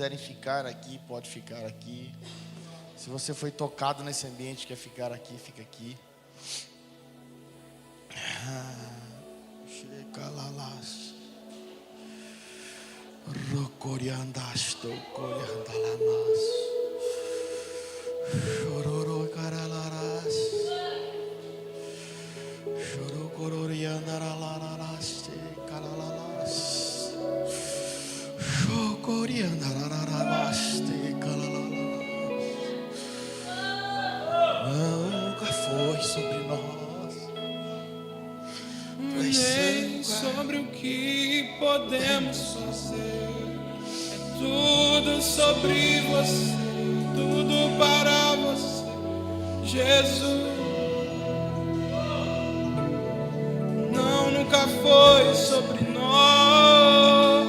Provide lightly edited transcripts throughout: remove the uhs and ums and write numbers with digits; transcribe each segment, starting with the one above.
quiserem ficar aqui, pode ficar aqui. Se você foi tocado nesse ambiente, quer ficar aqui, fica aqui. Checalalas. Rocoriandasto, coriandalamas. Chororo caralaras. Choro cororiandalaras, calalalas. Chocoriandalaras, calalalas. Nunca foi sobre nós. Nem sobre o que podemos fazer. É tudo sobre você, tudo para você, Jesus. Não, nunca foi sobre nós,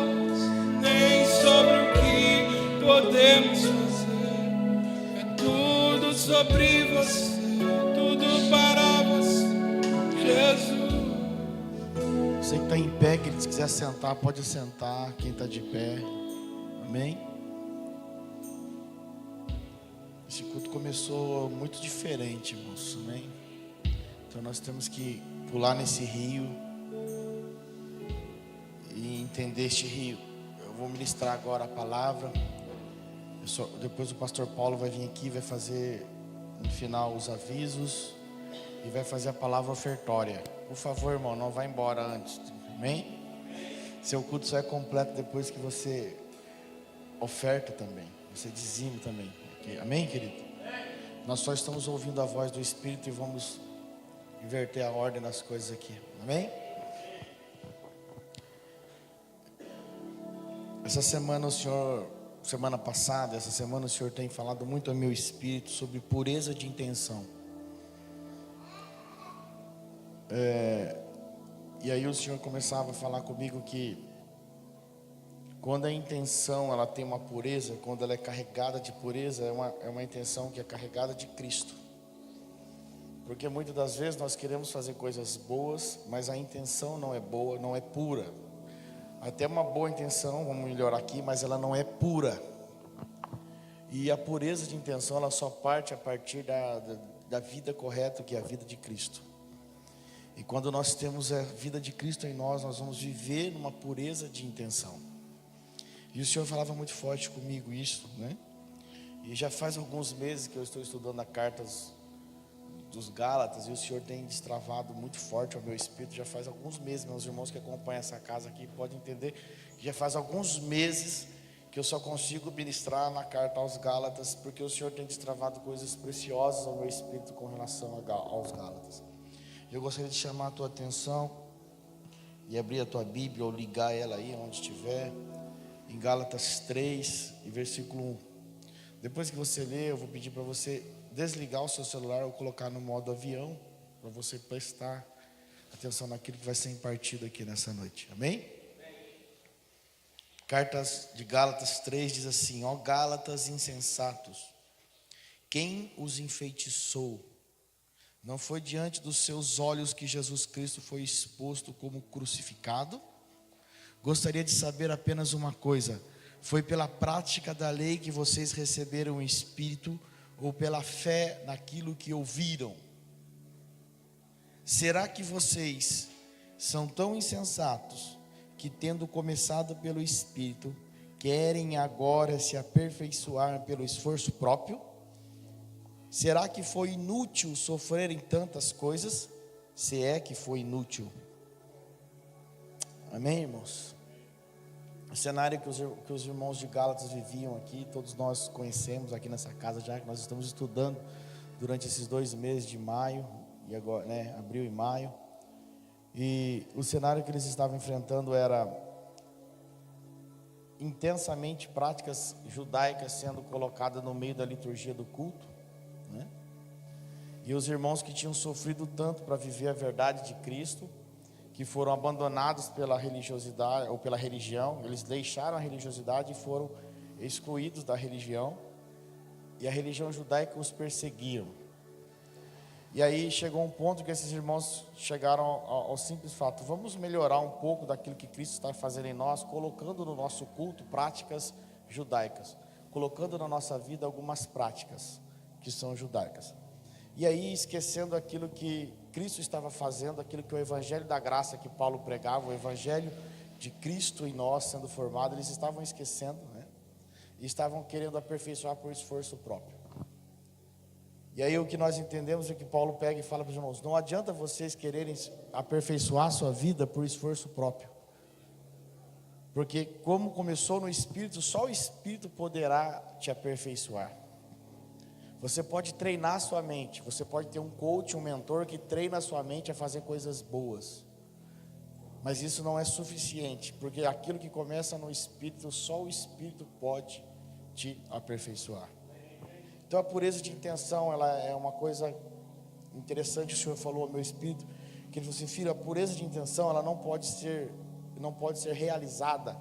nem sobre o que podemos fazer. É tudo sobre você, tudo para você, Jesus. Você que está em pé, que se quiser sentar, pode sentar. Quem está de pé, amém? Esse culto começou muito diferente, irmãos, amém? Então nós temos que pular nesse rio e entender este rio. Eu vou ministrar agora a palavra. Depois o pastor Paulo vai vir aqui, vai fazer no final os avisos e vai fazer a palavra ofertória. Por favor, irmão, não vá embora antes, amém? Seu culto só é completo depois que você oferta também, você dizime também, amém, querido? Nós só estamos ouvindo a voz do Espírito e vamos inverter a ordem das coisas aqui, amém? Essa semana semana passada, essa semana o Senhor tem falado muito ao meu espírito sobre pureza de intenção. E aí o Senhor começava a falar comigo que quando a intenção ela tem uma pureza, quando ela é carregada de pureza, é uma intenção que é carregada de Cristo. Porque muitas das vezes nós queremos fazer coisas boas, mas a intenção não é boa, não é pura. Até uma boa intenção, vamos melhorar aqui, mas ela não é pura. E a pureza de intenção ela só parte a partir da vida correta, que é a vida de Cristo. E quando nós temos a vida de Cristo em nós, nós vamos viver numa pureza de intenção. E o Senhor falava muito forte comigo isso, né? E já faz alguns meses que eu estou estudando a carta dos Gálatas, e o Senhor tem destravado muito forte ao meu espírito. Já faz alguns meses, meus irmãos que acompanham essa casa aqui podem entender, que já faz alguns meses que eu só consigo ministrar na carta aos Gálatas, porque o Senhor tem destravado coisas preciosas ao meu espírito com relação aos Gálatas. Eu gostaria de chamar a tua atenção e abrir a tua Bíblia ou ligar ela aí onde estiver, em Gálatas 3 e versículo 1. Depois que você ler, eu vou pedir para você desligar o seu celular ou colocar no modo avião, para você prestar atenção naquilo que vai ser impartido aqui nessa noite, amém? Cartas de Gálatas 3 diz assim: ó Gálatas insensatos, quem os enfeitiçou? Não foi diante dos seus olhos que Jesus Cristo foi exposto como crucificado? Gostaria de saber apenas uma coisa: foi pela prática da lei que vocês receberam o Espírito ou pela fé naquilo que ouviram? Será que vocês são tão insensatos que, tendo começado pelo Espírito, querem agora se aperfeiçoar pelo esforço próprio? Será que foi inútil sofrerem tantas coisas? Se é que foi inútil. Amém, irmãos? O cenário que os irmãos de Gálatas viviam aqui, todos nós conhecemos aqui nessa casa, já que nós estamos estudando durante esses 2 meses de maio, e agora, né, abril e maio. E o cenário que eles estavam enfrentando era intensamente práticas judaicas sendo colocadas no meio da liturgia do culto, né? E os irmãos que tinham sofrido tanto para viver a verdade de Cristo, que foram abandonados pela religiosidade ou pela religião, eles deixaram a religiosidade e foram excluídos da religião, e a religião judaica os perseguiam. E aí chegou um ponto que esses irmãos chegaram ao simples fato: vamos melhorar um pouco daquilo que Cristo está fazendo em nós, colocando no nosso culto práticas judaicas, colocando na nossa vida algumas práticas que são judaicas. E aí esquecendo aquilo que Cristo estava fazendo, aquilo que o evangelho da graça que Paulo pregava, o evangelho de Cristo em nós sendo formado, eles estavam esquecendo, né? E estavam querendo aperfeiçoar por esforço próprio. E aí o que nós entendemos é que Paulo pega e fala para os irmãos: não adianta vocês quererem aperfeiçoar a sua vida por esforço próprio. Porque como começou no Espírito, só o Espírito poderá te aperfeiçoar. Você pode treinar a sua mente, você pode ter um coach, um mentor que treina a sua mente a fazer coisas boas. Mas isso não é suficiente, porque aquilo que começa no Espírito, só o Espírito pode te aperfeiçoar. Então a pureza de intenção, ela é uma coisa interessante. O Senhor falou ao meu espírito, que ele falou assim: filho, a pureza de intenção, ela não pode ser realizada.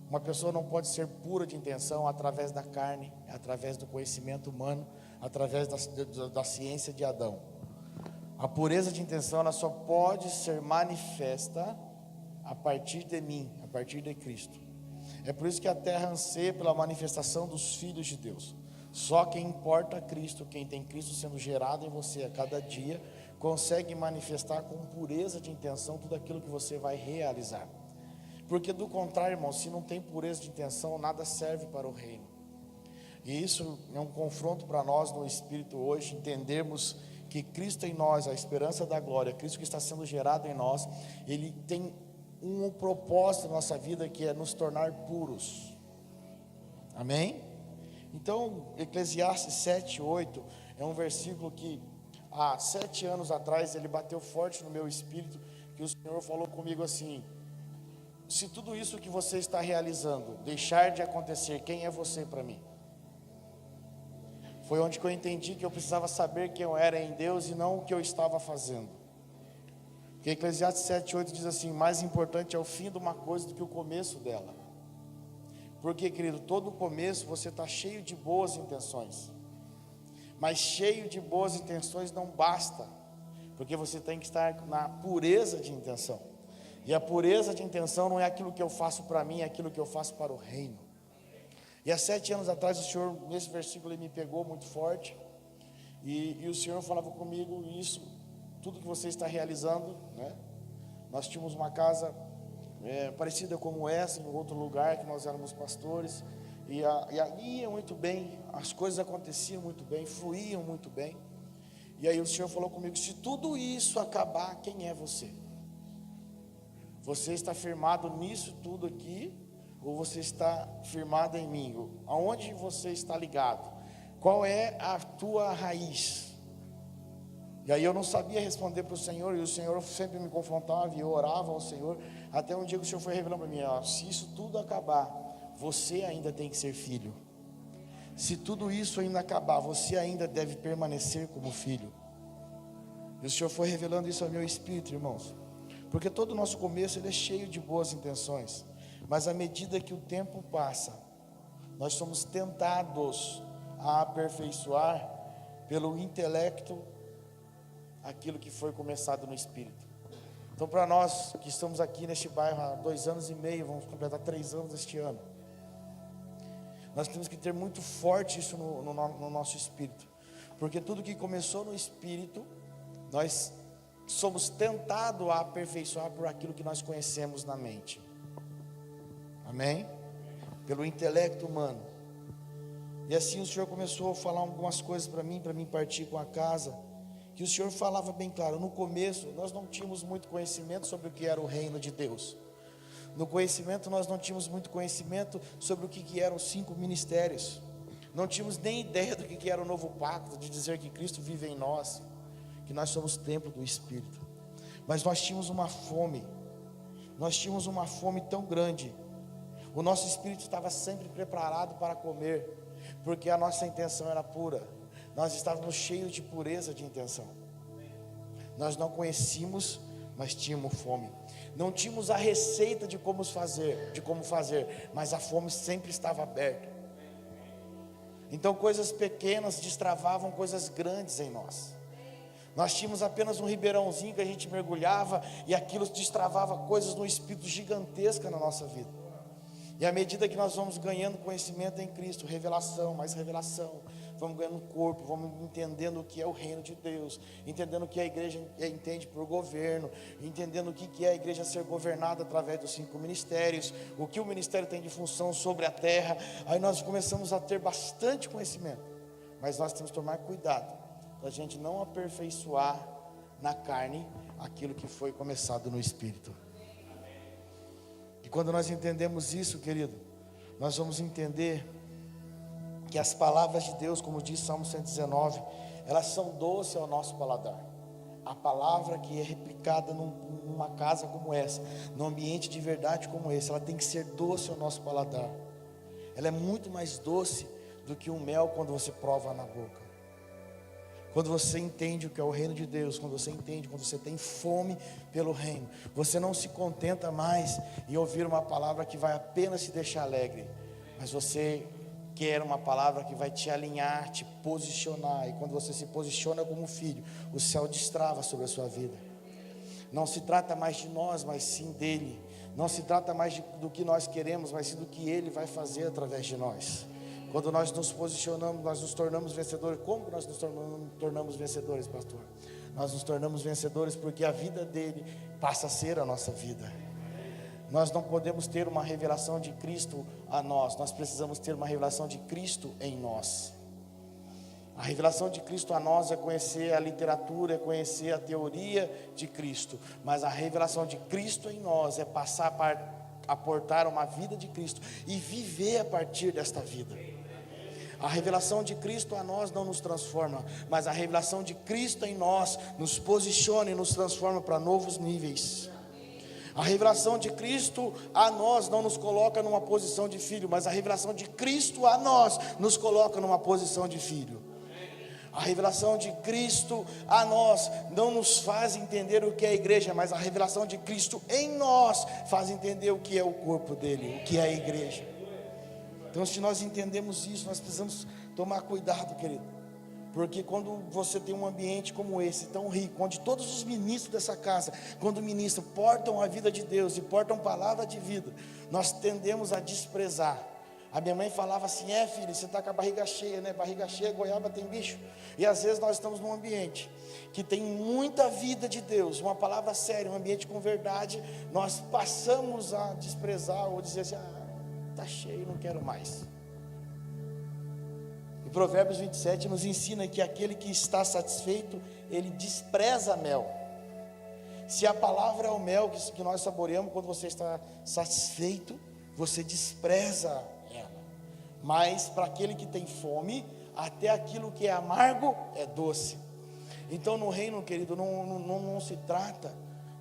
Uma pessoa não pode ser pura de intenção através da carne, através do conhecimento humano, através da ciência de Adão. A pureza de intenção, ela só pode ser manifesta a partir de mim, a partir de Cristo. É por isso que a terra anseia pela manifestação dos filhos de Deus. Só quem importa Cristo, quem tem Cristo sendo gerado em você a cada dia, consegue manifestar com pureza de intenção tudo aquilo que você vai realizar. Porque do contrário, irmão, se não tem pureza de intenção, nada serve para o reino. E isso é um confronto para nós no Espírito hoje, entendermos que Cristo em nós, a esperança da glória, Cristo que está sendo gerado em nós, Ele tem um propósito na nossa vida, que é nos tornar puros. Amém? Então, Eclesiastes 7:8 é um versículo que há 7 anos atrás ele bateu forte no meu espírito, que o Senhor falou comigo assim: se tudo isso que você está realizando deixar de acontecer, quem é você para mim? Foi onde que eu entendi que eu precisava saber quem eu era em Deus e não o que eu estava fazendo. Porque Eclesiastes 7:8 diz assim: mais importante é o fim de uma coisa do que o começo dela. Porque, querido, todo começo você está cheio de boas intenções, mas cheio de boas intenções não basta, porque você tem que estar na pureza de intenção. E a pureza de intenção não é aquilo que eu faço para mim, é aquilo que eu faço para o reino. E há 7 anos atrás o Senhor, nesse versículo, Ele me pegou muito forte, e o Senhor falava comigo isso, tudo que você está realizando, né? Nós tínhamos uma casa parecida como essa, em outro lugar, que nós éramos pastores, e ali ia muito bem, as coisas aconteciam muito bem, fluíam muito bem. E aí o Senhor falou comigo: se tudo isso acabar, quem é você? Você está firmado nisso tudo aqui, ou você está firmado em mim? Aonde você está ligado? Qual é a tua raiz? E aí eu não sabia responder para o Senhor, e o Senhor sempre me confrontava, e eu orava ao Senhor, até um dia que o Senhor foi revelando para mim: se isso tudo acabar, você ainda tem que ser filho. Se tudo isso ainda acabar, você ainda deve permanecer como filho. E o Senhor foi revelando isso ao meu espírito, irmãos, porque todo o nosso começo ele é cheio de boas intenções, mas à medida que o tempo passa, nós somos tentados a aperfeiçoar pelo intelecto aquilo que foi começado no Espírito. Então, para nós que estamos aqui neste bairro há 2 anos e meio, vamos completar 3 anos este ano, nós temos que ter muito forte isso no nosso espírito, porque tudo que começou no Espírito, nós somos tentados a aperfeiçoar por aquilo que nós conhecemos na mente. Amém? Pelo intelecto humano. E assim o Senhor começou a falar algumas coisas para mim partir com a casa, que o Senhor falava bem claro. No começo nós não tínhamos muito conhecimento sobre o que era o reino de Deus. No conhecimento nós não tínhamos muito conhecimento sobre o que eram os 5 ministérios. Não tínhamos nem ideia do que era o novo pacto, de dizer que Cristo vive em nós, que nós somos templo do Espírito. Mas nós tínhamos uma fome tão grande. O nosso espírito estava sempre preparado para comer, porque a nossa intenção era pura. Nós estávamos cheios de pureza de intenção. Nós não conhecíamos, mas tínhamos fome. Não tínhamos a receita de como fazer, mas a fome sempre estava aberta. Então coisas pequenas destravavam coisas grandes em nós. Nós tínhamos apenas um ribeirãozinho que a gente mergulhava, e aquilo destravava coisas no espírito gigantesca na nossa vida. E à medida que nós vamos ganhando conhecimento em Cristo, revelação, mais revelação, vamos ganhando corpo, vamos entendendo o que é o reino de Deus, entendendo o que a igreja entende por governo, entendendo o que é a igreja ser governada através dos 5 ministérios, o que o ministério tem de função sobre a terra. Aí nós começamos a ter bastante conhecimento, mas nós temos que tomar cuidado para a gente não aperfeiçoar na carne aquilo que foi começado no Espírito. E quando nós entendemos isso, querido, nós vamos entender que as palavras de Deus, como diz Salmo 119, elas são doces ao nosso paladar. A palavra que é replicada numa casa como essa, num ambiente de verdade como esse, ela tem que ser doce ao nosso paladar. Ela é muito mais doce do que o mel quando você prova na boca. Quando você entende o que é o reino de Deus, quando você entende, quando você tem fome pelo reino, você não se contenta mais em ouvir uma palavra que vai apenas te deixar alegre, mas você quer uma palavra que vai te alinhar, te posicionar. E quando você se posiciona como filho, o céu destrava sobre a sua vida. Não se trata mais de nós, mas sim dele. Não se trata mais do que nós queremos, mas sim do que ele vai fazer através de nós. Quando nós nos posicionamos, nós nos tornamos vencedores. Como nós nos tornamos vencedores, pastor? Nós nos tornamos vencedores porque a vida dele passa a ser a nossa vida. Nós não podemos ter uma revelação de Cristo a nós, nós precisamos ter uma revelação de Cristo em nós. A revelação de Cristo a nós é conhecer a literatura, é conhecer a teoria de Cristo, mas a revelação de Cristo em nós é passar a portar uma vida de Cristo e viver a partir desta vida. A revelação de Cristo a nós não nos transforma, mas a revelação de Cristo em nós nos posiciona e nos transforma para novos níveis. A revelação de Cristo a nós não nos coloca numa posição de filho, mas a revelação de Cristo a nós nos coloca numa posição de filho. A revelação de Cristo a nós não nos faz entender o que é a igreja, mas a revelação de Cristo em nós faz entender o que é o corpo dele, o que é a igreja. Então, se nós entendemos isso, nós precisamos tomar cuidado, querido, porque quando você tem um ambiente como esse, tão rico, onde todos os ministros dessa casa, quando ministram, portam a vida de Deus e portam palavra de vida, nós tendemos a desprezar. A minha mãe falava assim: filho, você está com a barriga cheia, né? Barriga cheia, goiaba tem bicho. E às vezes nós estamos num ambiente que tem muita vida de Deus, uma palavra séria, um ambiente com verdade, nós passamos a desprezar ou dizer assim: está cheio, não quero mais. E Provérbios 27 nos ensina que aquele que está satisfeito, ele despreza mel. Se a palavra é o mel que nós saboreamos, quando você está satisfeito, você despreza ela. Mas para aquele que tem fome, até aquilo que é amargo é doce. Então no reino, querido, não se trata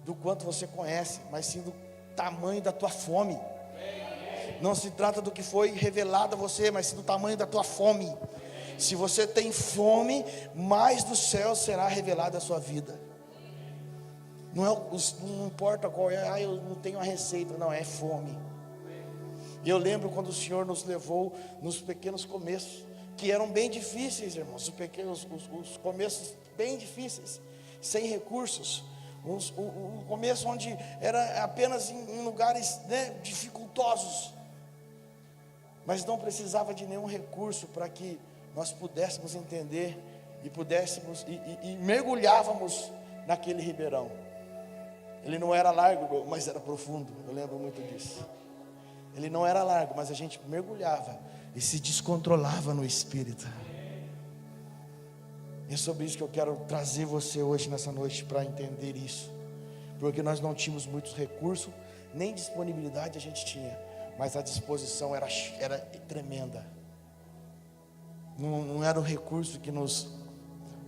do quanto você conhece, mas sim do tamanho da tua fome. Não se trata do que foi revelado a você, mas sim do tamanho da tua fome. Se você tem fome, mais do céu será revelado a sua vida. Não importa qual é, eu não tenho a receita, não, é fome. E eu lembro quando o Senhor nos levou nos pequenos começos, que eram bem difíceis, irmãos, os começos bem difíceis, sem recursos. O começo onde era apenas em lugares, né, dificultosos, mas não precisava de nenhum recurso para que nós pudéssemos entender e pudéssemos e mergulhávamos naquele ribeirão. Ele não era largo, mas era profundo. Eu lembro muito disso. Ele não era largo, mas a gente mergulhava e se descontrolava no Espírito. E é sobre isso que eu quero trazer você hoje, nessa noite, para entender isso. Porque nós não tínhamos muitos recursos, nem disponibilidade a gente tinha, mas a disposição era tremenda. Não era o recurso que nos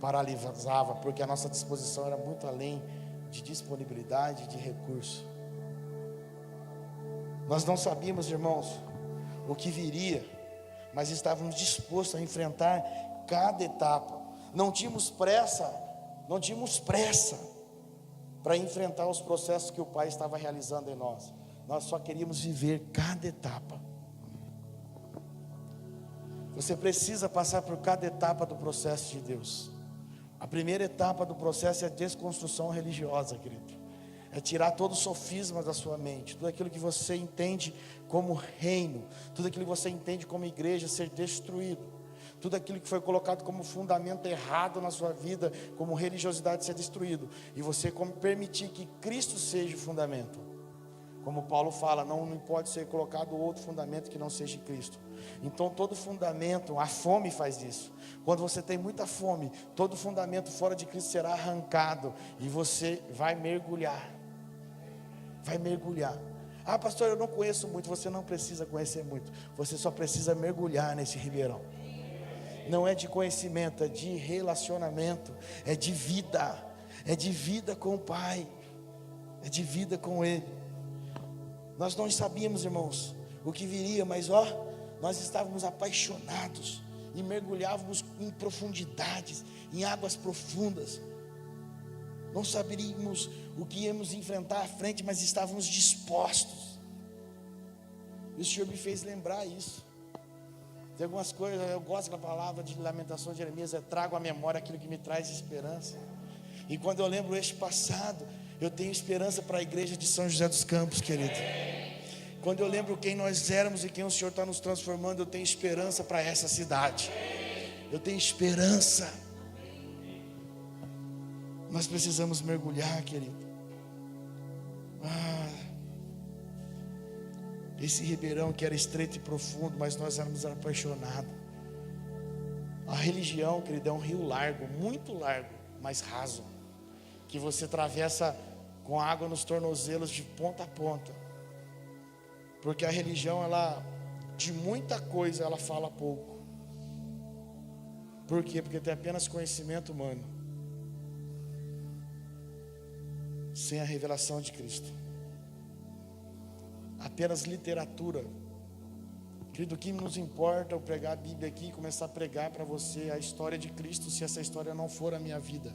paralisava, porque a nossa disposição era muito além de disponibilidade, de recurso. Nós não sabíamos, irmãos, o que viria, mas estávamos dispostos a enfrentar cada etapa. Não tínhamos pressa para enfrentar os processos que o Pai estava realizando em nós. Nós só queríamos viver cada etapa. Você precisa passar por cada etapa do processo de Deus. A primeira etapa do processo é a desconstrução religiosa, querido. É tirar todo o sofisma da sua mente, tudo aquilo que você entende como reino, tudo aquilo que você entende como igreja ser destruído, tudo aquilo que foi colocado como fundamento errado na sua vida, como religiosidade ser destruído, e você como permitir que Cristo seja o fundamento. Como Paulo fala, não pode ser colocado outro fundamento que não seja Cristo. Então todo fundamento, a fome faz isso. Quando você tem muita fome, todo fundamento fora de Cristo será arrancado e você vai mergulhar. Vai mergulhar. Ah, pastor, eu não conheço muito. Você não precisa conhecer muito. Você só precisa mergulhar nesse ribeirão. Não é de conhecimento, é de relacionamento, é de vida. É de vida com o Pai. É de vida com Ele. Nós não sabíamos, irmãos, o que viria, mas nós estávamos apaixonados e mergulhávamos em profundidades, em águas profundas. Não saberíamos o que íamos enfrentar à frente, mas estávamos dispostos. E o Senhor me fez lembrar isso. Tem algumas coisas, eu gosto da palavra de Lamentações de Jeremias, trago à memória aquilo que me traz esperança. E quando eu lembro este passado, eu tenho esperança para a igreja de São José dos Campos, querido. Quando eu lembro quem nós éramos e quem o Senhor está nos transformando, eu tenho esperança para essa cidade. Eu tenho esperança. Nós precisamos mergulhar, querido. Esse ribeirão que era estreito e profundo, mas nós éramos apaixonados. A religião, querido, é um rio largo, muito largo, mas raso, que você atravessa com água nos tornozelos de ponta a ponta. Porque a religião, ela, de muita coisa, ela fala pouco. Por quê? Porque tem apenas conhecimento humano, sem a revelação de Cristo. Apenas literatura. Querido, o que nos importa eu pregar a Bíblia aqui e começar a pregar para você a história de Cristo, se essa história não for a minha vida?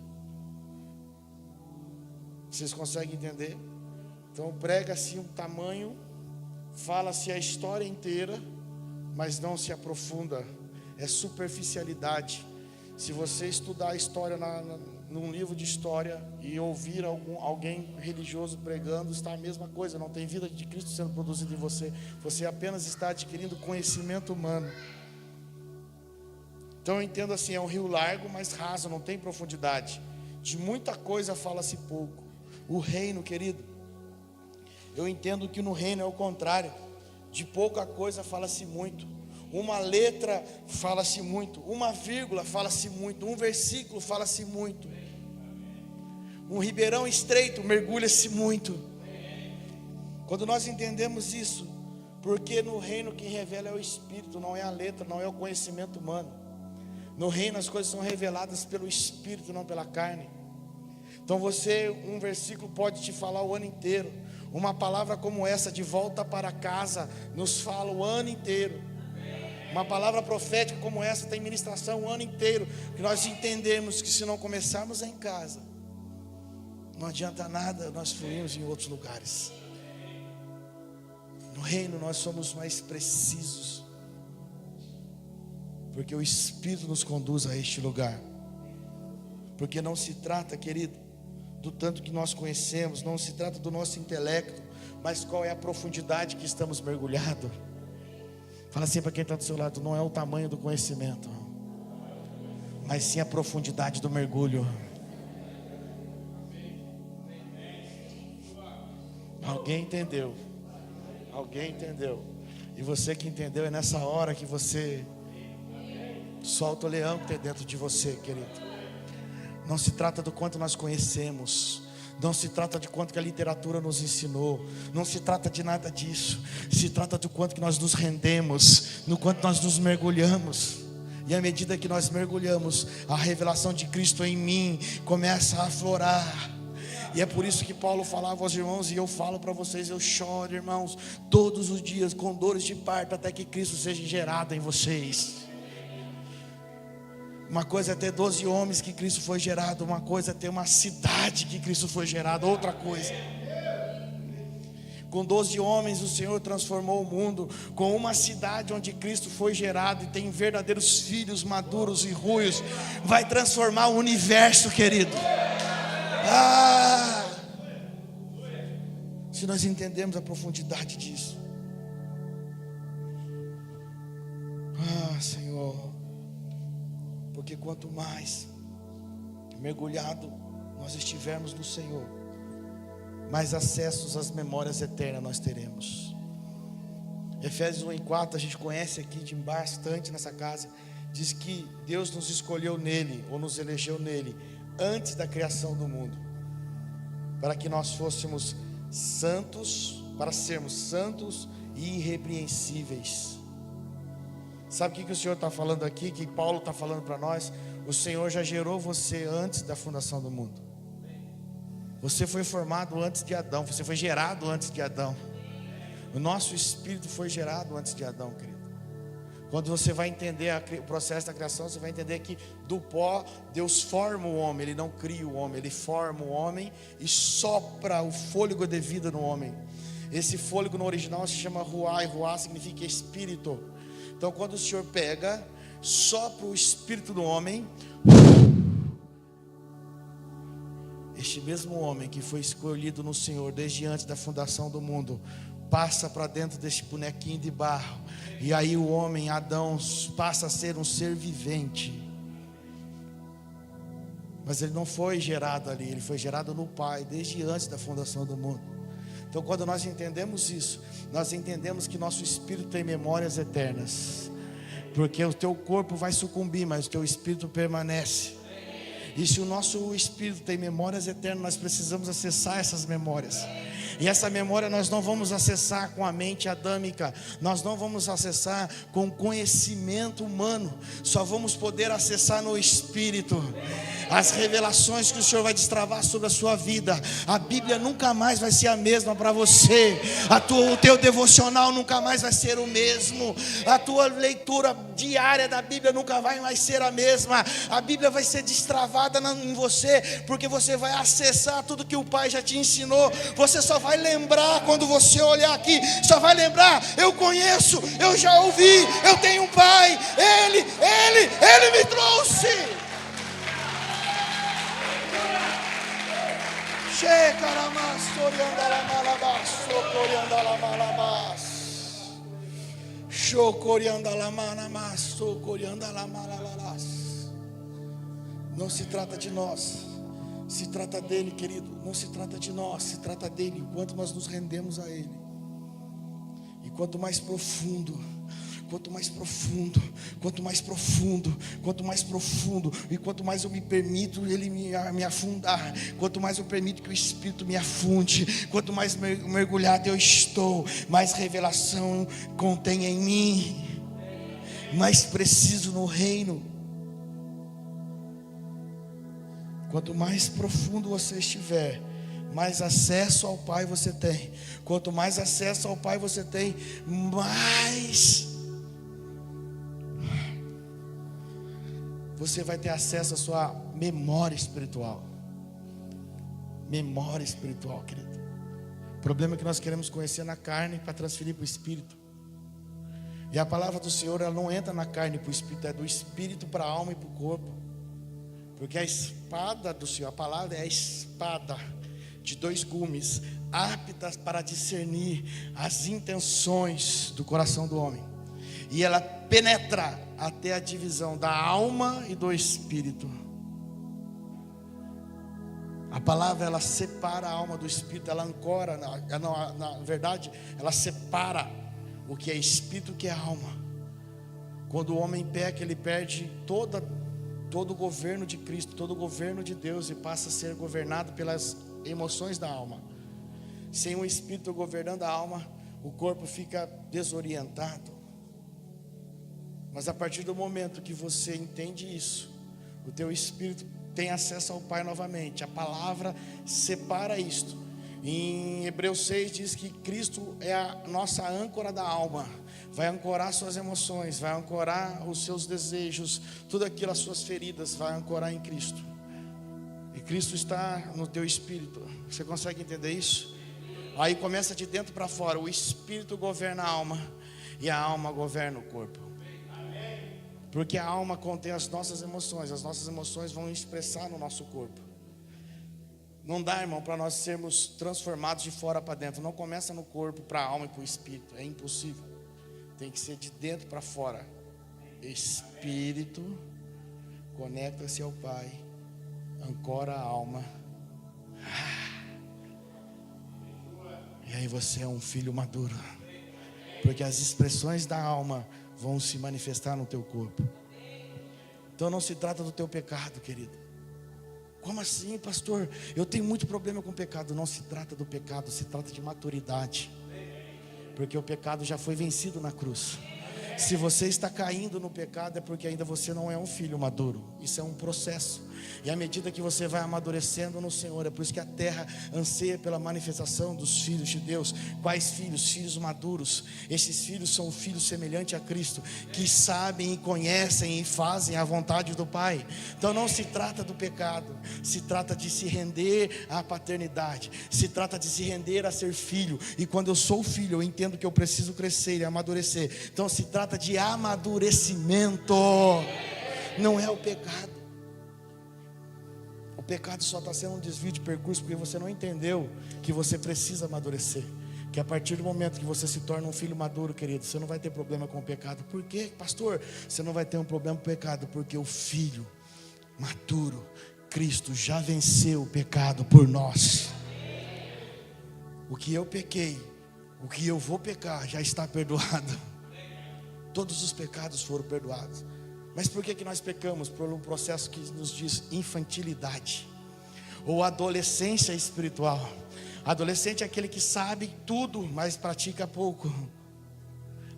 Vocês conseguem entender? Então prega-se um tamanho, fala-se a história inteira, mas não se aprofunda. É superficialidade. Se você estudar a história num livro de história e ouvir alguém religioso pregando, está a mesma coisa. Não tem vida de Cristo sendo produzida em você. Você apenas está adquirindo conhecimento humano. Então eu entendo assim, é um rio largo, mas raso, não tem profundidade. De muita coisa fala-se pouco. O reino, querido, eu entendo que no reino é o contrário. De pouca coisa fala-se muito. Uma letra fala-se muito. Uma vírgula fala-se muito. Um versículo fala-se muito. Um ribeirão estreito mergulha-se muito. Quando nós entendemos isso, porque no reino quem revela é o Espírito, não é a letra, não é o conhecimento humano. No reino as coisas são reveladas pelo Espírito, não pela carne. Então um versículo pode te falar o ano inteiro. Uma palavra como essa, de volta para casa, nos fala o ano inteiro. Uma palavra profética como essa tem ministração o ano inteiro. Que nós entendemos que se não começarmos em casa, não adianta nada nós fluirmos em outros lugares. No reino nós somos mais precisos, porque o Espírito nos conduz a este lugar. Porque não se trata, querido, do tanto que nós conhecemos, não se trata do nosso intelecto, mas qual é a profundidade que estamos mergulhados. Fala assim para quem está do seu lado, não é o tamanho do conhecimento, mas sim a profundidade do mergulho. Alguém entendeu? Alguém entendeu? E você que entendeu, é nessa hora que você solta o leão que tem dentro de você, querido. Não se trata do quanto nós conhecemos, não se trata de quanto que a literatura nos ensinou, não se trata de nada disso. Se trata do quanto que nós nos rendemos, no quanto nós nos mergulhamos. E à medida que nós mergulhamos, a revelação de Cristo em mim começa a aflorar. E é por isso que Paulo falava aos irmãos, e eu falo para vocês, eu choro, irmãos, todos os dias com dores de parto, até que Cristo seja gerado em vocês. Uma coisa é ter 12 homens que Cristo foi gerado, uma coisa é ter uma cidade que Cristo foi gerado, outra coisa. Com 12 homens o Senhor transformou o mundo. Com uma cidade onde Cristo foi gerado e tem verdadeiros filhos maduros e ruios, vai transformar o universo, querido. Se nós entendemos a profundidade disso. Senhor, porque quanto mais mergulhado nós estivermos no Senhor, mais acessos às memórias eternas nós teremos. Efésios 1:4, a gente conhece aqui de bastante nessa casa, diz que Deus nos escolheu nele, ou nos elegeu nele, antes da criação do mundo, para que nós fôssemos santos, para sermos santos e irrepreensíveis. Sabe o que o Senhor está falando aqui, que Paulo está falando para nós? O Senhor já gerou você antes da fundação do mundo. Você foi formado antes de Adão, você foi gerado antes de Adão. O nosso espírito foi gerado antes de Adão, querido. Quando você vai entender o processo da criação, você vai entender que do pó Deus forma o homem, Ele não cria o homem, Ele forma o homem e sopra o fôlego de vida no homem. Esse fôlego no original se chama ruá, e ruá significa espírito. Então quando o Senhor pega, sopra o espírito do homem, este mesmo homem que foi escolhido no Senhor desde antes da fundação do mundo, passa para dentro deste bonequinho de barro, e aí o homem, Adão, passa a ser um ser vivente. Mas ele não foi gerado ali, ele foi gerado no Pai, desde antes da fundação do mundo. Então quando nós entendemos isso, nós entendemos que nosso espírito tem memórias eternas, porque o teu corpo vai sucumbir, mas o teu espírito permanece. E se o nosso espírito tem memórias eternas, nós precisamos acessar essas memórias. E essa memória nós não vamos acessar com a mente adâmica, nós não vamos acessar com conhecimento humano, só vamos poder acessar no Espírito. As revelações que o Senhor vai destravar sobre a sua vida, a Bíblia nunca mais vai ser a mesma para você, o teu devocional nunca mais vai ser o mesmo, a tua leitura diária da Bíblia nunca vai mais ser a mesma. A Bíblia vai ser destravada em você, porque você vai acessar tudo que o Pai já te ensinou. Você só vai lembrar quando você olhar aqui, só vai lembrar: eu conheço, eu já ouvi, eu tenho um Pai, Ele me trouxe. Não se trata de nós, se trata dele, querido. Não se trata de nós, se trata dele. Enquanto nós nos rendemos a ele, e quanto mais profundo, e quanto mais eu me permito ele me afundar, quanto mais eu permito que o Espírito me afunde, quanto mais mergulhado eu estou, mais revelação contém em mim, mais preciso no reino. Quanto mais profundo você estiver, mais acesso ao Pai você tem. Quanto mais acesso ao Pai você tem, mais você vai ter acesso à sua memória espiritual. Memória espiritual, querido. O problema é que nós queremos conhecer na carne para transferir para o Espírito. E a palavra do Senhor, ela não entra na carne para o Espírito, é do Espírito para a alma e para o corpo. Porque a espada do Senhor, a palavra é a espada de dois gumes, aptas para discernir as intenções do coração do homem. E ela penetra até a divisão da alma e do espírito. A palavra, ela separa a alma do espírito, ela ancora, na verdade, ela separa o que é espírito e o que é alma. Quando o homem peca, ele perde todo o governo de Cristo, todo o governo de Deus, e passa a ser governado pelas emoções da alma. Sem o Espírito governando a alma, o corpo fica desorientado. Mas a partir do momento que você entende isso, o teu Espírito tem acesso ao Pai novamente. A palavra separa isto. Em Hebreus 6 diz que Cristo é a nossa âncora da alma. Vai ancorar suas emoções, vai ancorar os seus desejos, tudo aquilo, as suas feridas, vai ancorar em Cristo. E Cristo está no teu espírito. Você consegue entender isso? Aí começa de dentro para fora. O espírito governa a alma e a alma governa o corpo. Porque a alma contém as nossas emoções vão expressar no nosso corpo. Não dá, irmão, para nós sermos transformados de fora para dentro. Não começa no corpo, para a alma e para o espírito. É impossível. Tem que ser de dentro para fora. Espírito, conecta-se ao Pai, ancora a alma. E aí você é um filho maduro. Porque as expressões da alma vão se manifestar no teu corpo. Então não se trata do teu pecado, querido. Como assim, pastor? Eu tenho muito problema com o pecado. Não se trata do pecado, se trata de maturidade. Porque o pecado já foi vencido na cruz. Se você está caindo no pecado, é porque ainda você não é um filho maduro. Isso é um processo. E à medida que você vai amadurecendo no Senhor, é por isso que a terra anseia pela manifestação dos filhos de Deus. Quais filhos? Filhos maduros. Esses filhos são filhos semelhantes a Cristo, que sabem e conhecem e fazem a vontade do Pai. Então não se trata do pecado, se trata de se render à paternidade, se trata de se render a ser filho. E quando eu sou filho, eu entendo que eu preciso crescer e amadurecer. Então se trata de amadurecimento, não é o pecado. O pecado só está sendo um desvio de percurso porque você não entendeu que você precisa amadurecer. Que a partir do momento que você se torna um filho maduro, querido, você não vai ter problema com o pecado. Por quê, pastor? Você não vai ter um problema com o pecado, porque o filho maduro, Cristo, já venceu o pecado por nós. O que eu pequei, o que eu vou pecar, já está perdoado. Todos os pecados foram perdoados. Mas por que nós pecamos? Por um processo que nos diz infantilidade ou adolescência espiritual. Adolescente é aquele que sabe tudo, mas pratica pouco.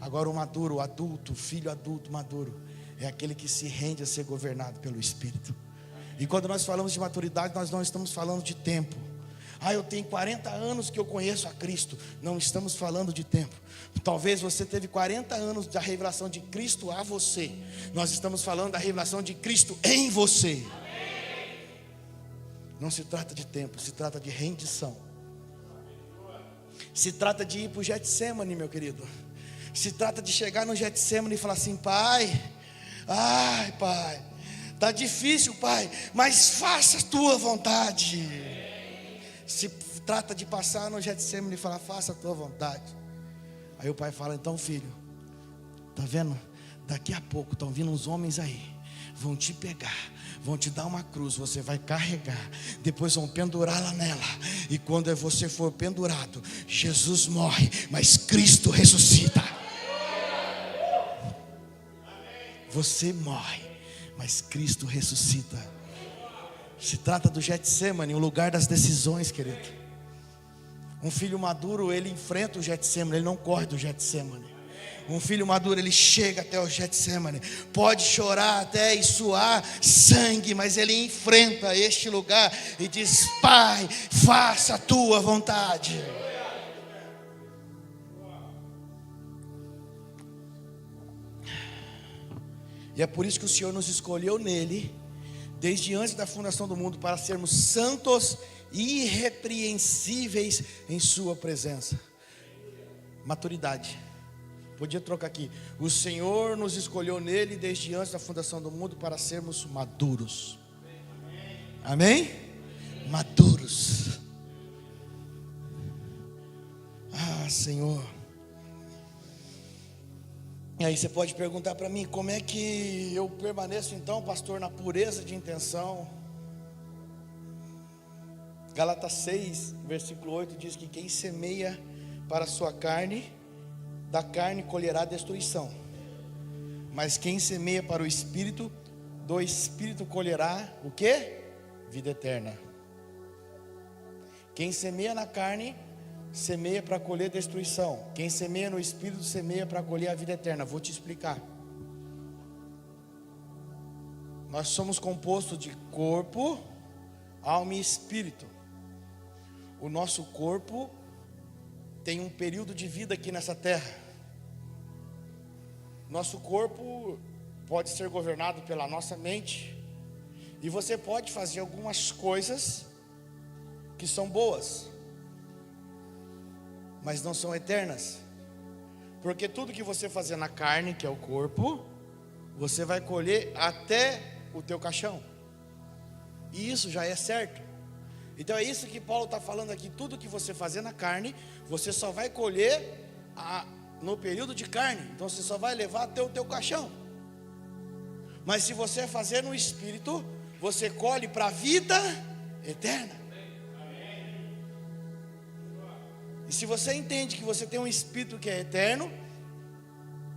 Agora o maduro, o adulto, o filho adulto maduro, é aquele que se rende a ser governado pelo Espírito. E quando nós falamos de maturidade, nós não estamos falando de tempo. Eu tenho 40 anos que eu conheço a Cristo. Não estamos falando de tempo. Talvez você teve 40 anos da revelação de Cristo a você. Nós estamos falando da revelação de Cristo em você. Não se trata de tempo, se trata de rendição. Se trata de ir para o Getsemane, meu querido. Se trata de chegar no Getsemane e falar assim: Pai, Pai, está difícil, Pai, mas faça a tua vontade. Se trata de passar no Getsemane e falar: faça a tua vontade. Aí o pai fala: então, filho, tá vendo? Daqui a pouco estão vindo uns homens aí, vão te pegar, vão te dar uma cruz, você vai carregar, depois vão pendurá-la nela. E quando você for pendurado, Jesus morre, mas Cristo ressuscita. Você morre, mas Cristo ressuscita. Se trata do Getsemane, o lugar das decisões, querido. Um filho maduro, ele enfrenta o Getsemane, ele não corre do Getsemane. Um filho maduro, ele chega até o Getsemane, pode chorar até e suar sangue, mas ele enfrenta este lugar e diz: Pai, faça a tua vontade. E é por isso que o Senhor nos escolheu nele, desde antes da fundação do mundo, para sermos santos e irrepreensíveis em sua presença. Maturidade. Podia trocar aqui. O Senhor nos escolheu nele desde antes da fundação do mundo para sermos maduros. Amém? Maduros. Senhor. E aí você pode perguntar para mim: como é que eu permaneço então, pastor, na pureza de intenção? Gálatas 6, versículo 8 diz que quem semeia para a sua carne, da carne colherá destruição. Mas quem semeia para o Espírito, do Espírito colherá o quê? Vida eterna. Quem semeia na carne, semeia para colher destruição. Quem semeia no Espírito, semeia para colher a vida eterna. Vou te explicar. Nós somos compostos de corpo, alma e espírito. O nosso corpo tem um período de vida aqui nessa terra. Nosso corpo pode ser governado pela nossa mente. E você pode fazer algumas coisas que são boas, mas não são eternas. Porque tudo que você fazer na carne, que é o corpo, você vai colher até o teu caixão. E isso já é certo. Então é isso que Paulo está falando aqui. Tudo que você fazer na carne, você só vai colher no período de carne. Então você só vai levar até o teu caixão. Mas se você fazer no Espírito, você colhe para a vida eterna. E se você entende que você tem um Espírito que é eterno,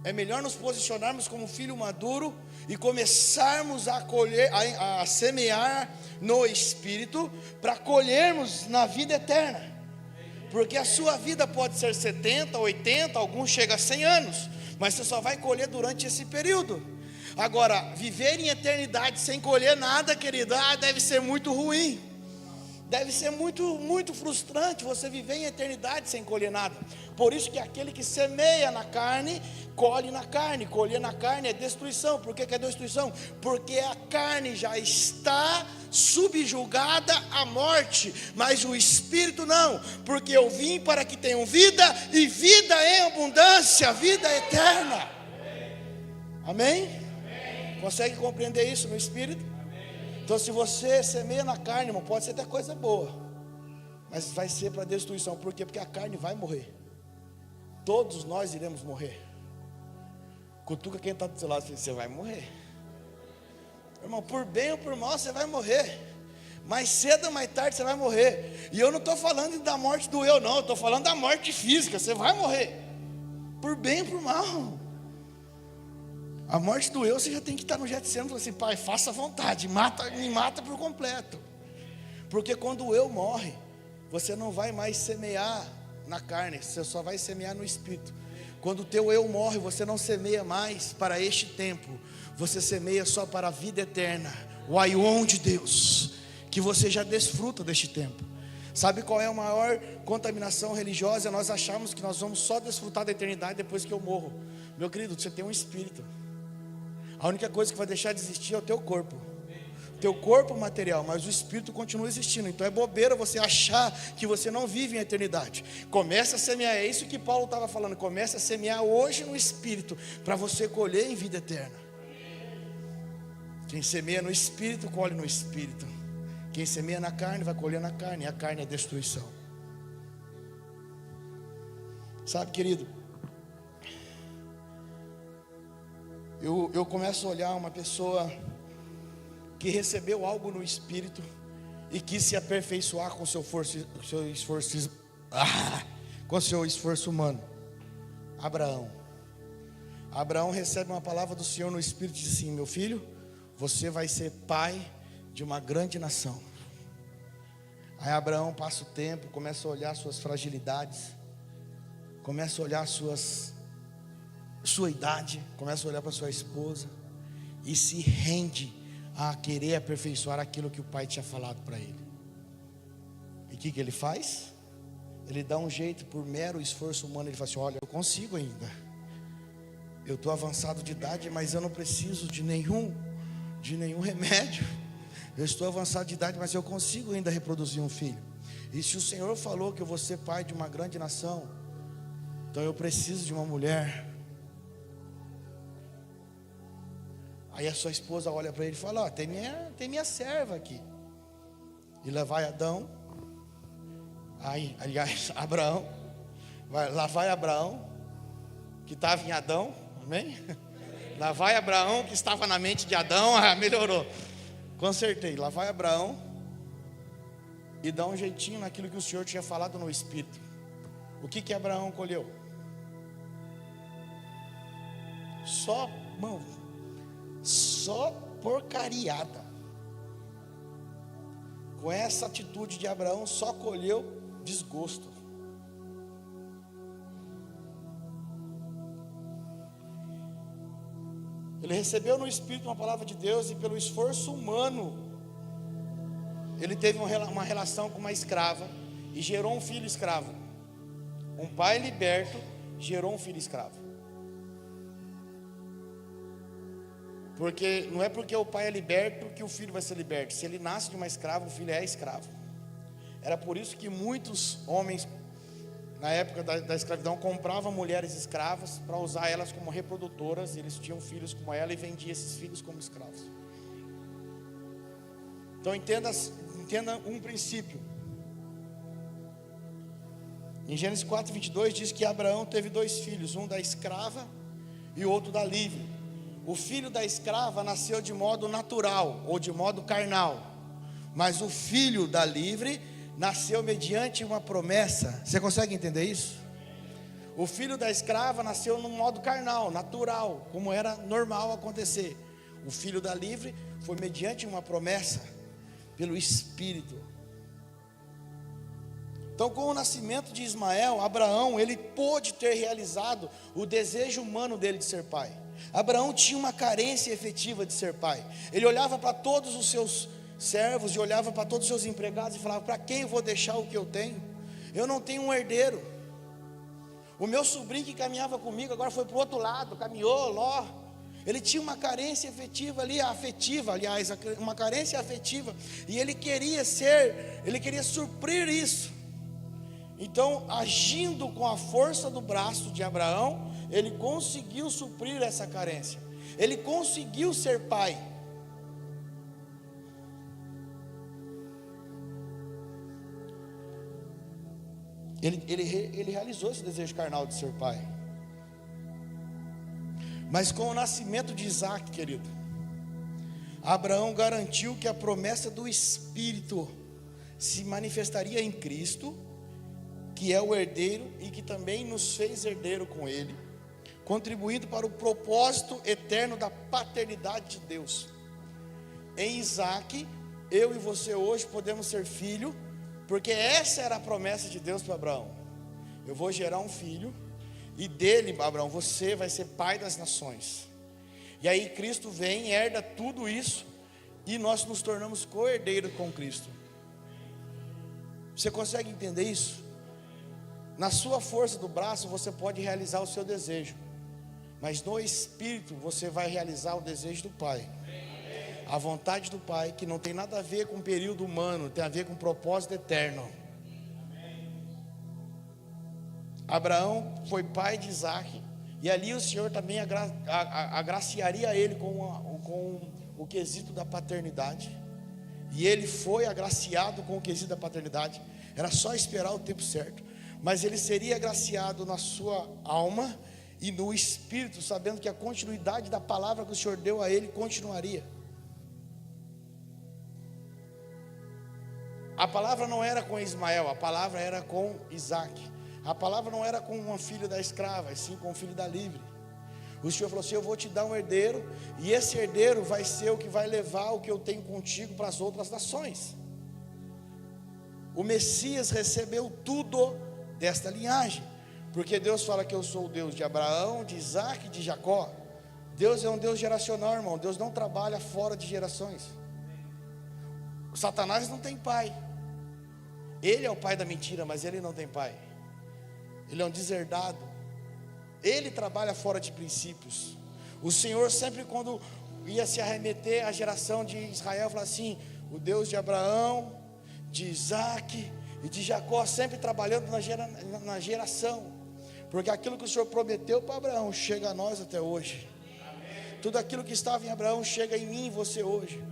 é melhor nos posicionarmos como filho maduro e começarmos a colher, a semear no Espírito, para colhermos na vida eterna. Porque a sua vida pode ser 70, 80, alguns chegam a 100 anos, mas você só vai colher durante esse período. Agora, viver em eternidade sem colher nada, querido, deve ser muito ruim. Deve ser muito, muito frustrante você viver em eternidade sem colher nada. Por isso que aquele que semeia na carne, colhe na carne. Colher na carne é destruição. Por que é destruição? Porque a carne já está subjugada à morte, mas o Espírito não. Porque eu vim para que tenham vida, e vida em abundância, vida eterna. Amém? Consegue compreender isso no Espírito? Então se você semeia na carne, irmão, pode ser até coisa boa, mas vai ser para destruição. Por quê? Porque a carne vai morrer. Todos nós iremos morrer. Cutuca quem está do seu lado e diz: você vai morrer. Irmão, por bem ou por mal você vai morrer. Mais cedo ou mais tarde você vai morrer. E eu não estou falando da morte do eu, não. Eu estou falando da morte física. Você vai morrer. Por bem ou por mal. A morte do eu, você já tem que estar no Getsemane e falar assim: pai, faça vontade, me mata por completo. Porque quando o eu morre, você não vai mais semear na carne, você só vai semear no Espírito. Quando o teu eu morre, você não semeia mais para este tempo, você semeia só para a vida eterna, o aion de Deus, que você já desfruta deste tempo. Sabe qual é a maior contaminação religiosa? Nós achamos que nós vamos só desfrutar da eternidade depois que eu morro. Meu querido, você tem um Espírito. A única coisa que vai deixar de existir é o teu corpo. Teu corpo material, mas o Espírito continua existindo. Então é bobeira você achar que você não vive em eternidade. Comece a semear, é isso que Paulo estava falando. Comece a semear hoje no Espírito, para você colher em vida eterna. Quem semeia no Espírito, colhe no Espírito. Quem semeia na carne, vai colher na carne. E a carne é destruição. Sabe, querido, eu começo a olhar uma pessoa que recebeu algo no Espírito e quis se aperfeiçoar com seu esforço humano. Abraão recebe uma palavra do Senhor no Espírito e diz assim: meu filho, você vai ser pai de uma grande nação. Aí Abraão passa o tempo, começa a olhar suas fragilidades, começa a olhar sua idade, começa a olhar para sua esposa e se rende a querer aperfeiçoar aquilo que o pai tinha falado para ele. E o que ele faz? Ele dá um jeito, por mero esforço humano. Ele fala assim: olha, eu consigo ainda, eu estou avançado de idade, mas eu não preciso de nenhum remédio. Eu estou avançado de idade, mas eu consigo ainda reproduzir um filho. E se o Senhor falou que eu vou ser pai de uma grande nação, então eu preciso de uma mulher. Aí a sua esposa olha para ele e fala: ó, tem minha serva aqui. E lá vai Adão. Abraão. Lá vai Abraão, que estava em Adão. Amém? Lá vai Abraão, que estava na mente de Adão. Melhorou. Consertei. Lá vai Abraão e dá um jeitinho naquilo que o Senhor tinha falado no Espírito. O que Abraão colheu? Só porcariada. Com essa atitude de Abraão, só colheu desgosto. Ele recebeu no Espírito uma palavra de Deus, e pelo esforço humano ele teve uma relação com uma escrava e gerou um filho escravo. Um pai liberto gerou um filho escravo. Porque não é porque o pai é liberto que o filho vai ser liberto. Se ele nasce de uma escrava, o filho é escravo. Era por isso que muitos homens, na época da escravidão, compravam mulheres escravas para usar elas como reprodutoras. E eles tinham filhos como ela e vendiam esses filhos como escravos. Então entenda entenda um princípio. Em Gênesis 4:22 diz que Abraão teve 2 filhos, um da escrava e outro da livre. O filho da escrava nasceu de modo natural ou de modo carnal, mas o filho da livre nasceu mediante uma promessa. Você consegue entender isso? O filho da escrava nasceu num modo carnal, natural, como era normal acontecer. O filho da livre foi mediante uma promessa pelo Espírito. Então, com o nascimento de Ismael, Abraão, ele pôde ter realizado o desejo humano dele de ser pai. Abraão tinha uma carência efetiva de ser pai. Ele olhava para todos os seus servos e olhava para todos os seus empregados e falava: para quem eu vou deixar o que eu tenho? Eu não tenho um herdeiro. O meu sobrinho que caminhava comigo agora foi para o outro lado, caminhou, Ló. Ele tinha uma carência efetiva ali, afetiva, aliás, uma carência afetiva. E ele queria suprir isso. Então, agindo com a força do braço de Abraão, ele conseguiu suprir essa carência. Ele conseguiu ser pai. Ele realizou esse desejo carnal de ser pai. Mas com o nascimento de Isaac, querido, Abraão garantiu que a promessa do Espírito se manifestaria em Cristo, que é o herdeiro e que também nos fez herdeiro com ele, contribuindo para o propósito eterno da paternidade de Deus. Em Isaac, eu e você hoje podemos ser filho, porque essa era a promessa de Deus para Abraão: eu vou gerar um filho, e dele, Abraão, você vai ser pai das nações. E aí Cristo vem, herda tudo isso, e nós nos tornamos co-herdeiros com Cristo. Você consegue entender isso? Na sua força do braço você pode realizar o seu desejo, mas no Espírito você vai realizar o desejo do Pai, a vontade do Pai, que não tem nada a ver com o período humano, tem a ver com o propósito eterno. Abraão foi pai de Isaac, e ali o Senhor também agraciaria ele com o quesito da paternidade, e ele foi agraciado com o quesito da paternidade. Era só esperar o tempo certo. Mas ele seria agraciado na sua alma e no espírito, sabendo que a continuidade da palavra que o Senhor deu a ele continuaria. A palavra não era com Ismael, a palavra era com Isaac. A palavra não era com um filho da escrava, e sim com um filho da livre. O Senhor falou assim: eu vou te dar um herdeiro, e esse herdeiro vai ser o que vai levar o que eu tenho contigo para as outras nações. O Messias recebeu tudo desta linhagem, porque Deus fala que eu sou o Deus de Abraão, de Isaac e de Jacó. Deus é um Deus geracional, irmão. Deus não trabalha fora de gerações. O Satanás não tem pai. Ele é o pai da mentira, mas ele não tem pai. Ele é um deserdado. Ele trabalha fora de princípios. O Senhor sempre, quando ia se arremeter à geração de Israel, falava assim: o Deus de Abraão, de Isaac e de Jacó, sempre trabalhando na geração, porque aquilo que o Senhor prometeu para Abraão chega a nós até hoje. Amém. Tudo aquilo que estava em Abraão chega em mim e você hoje.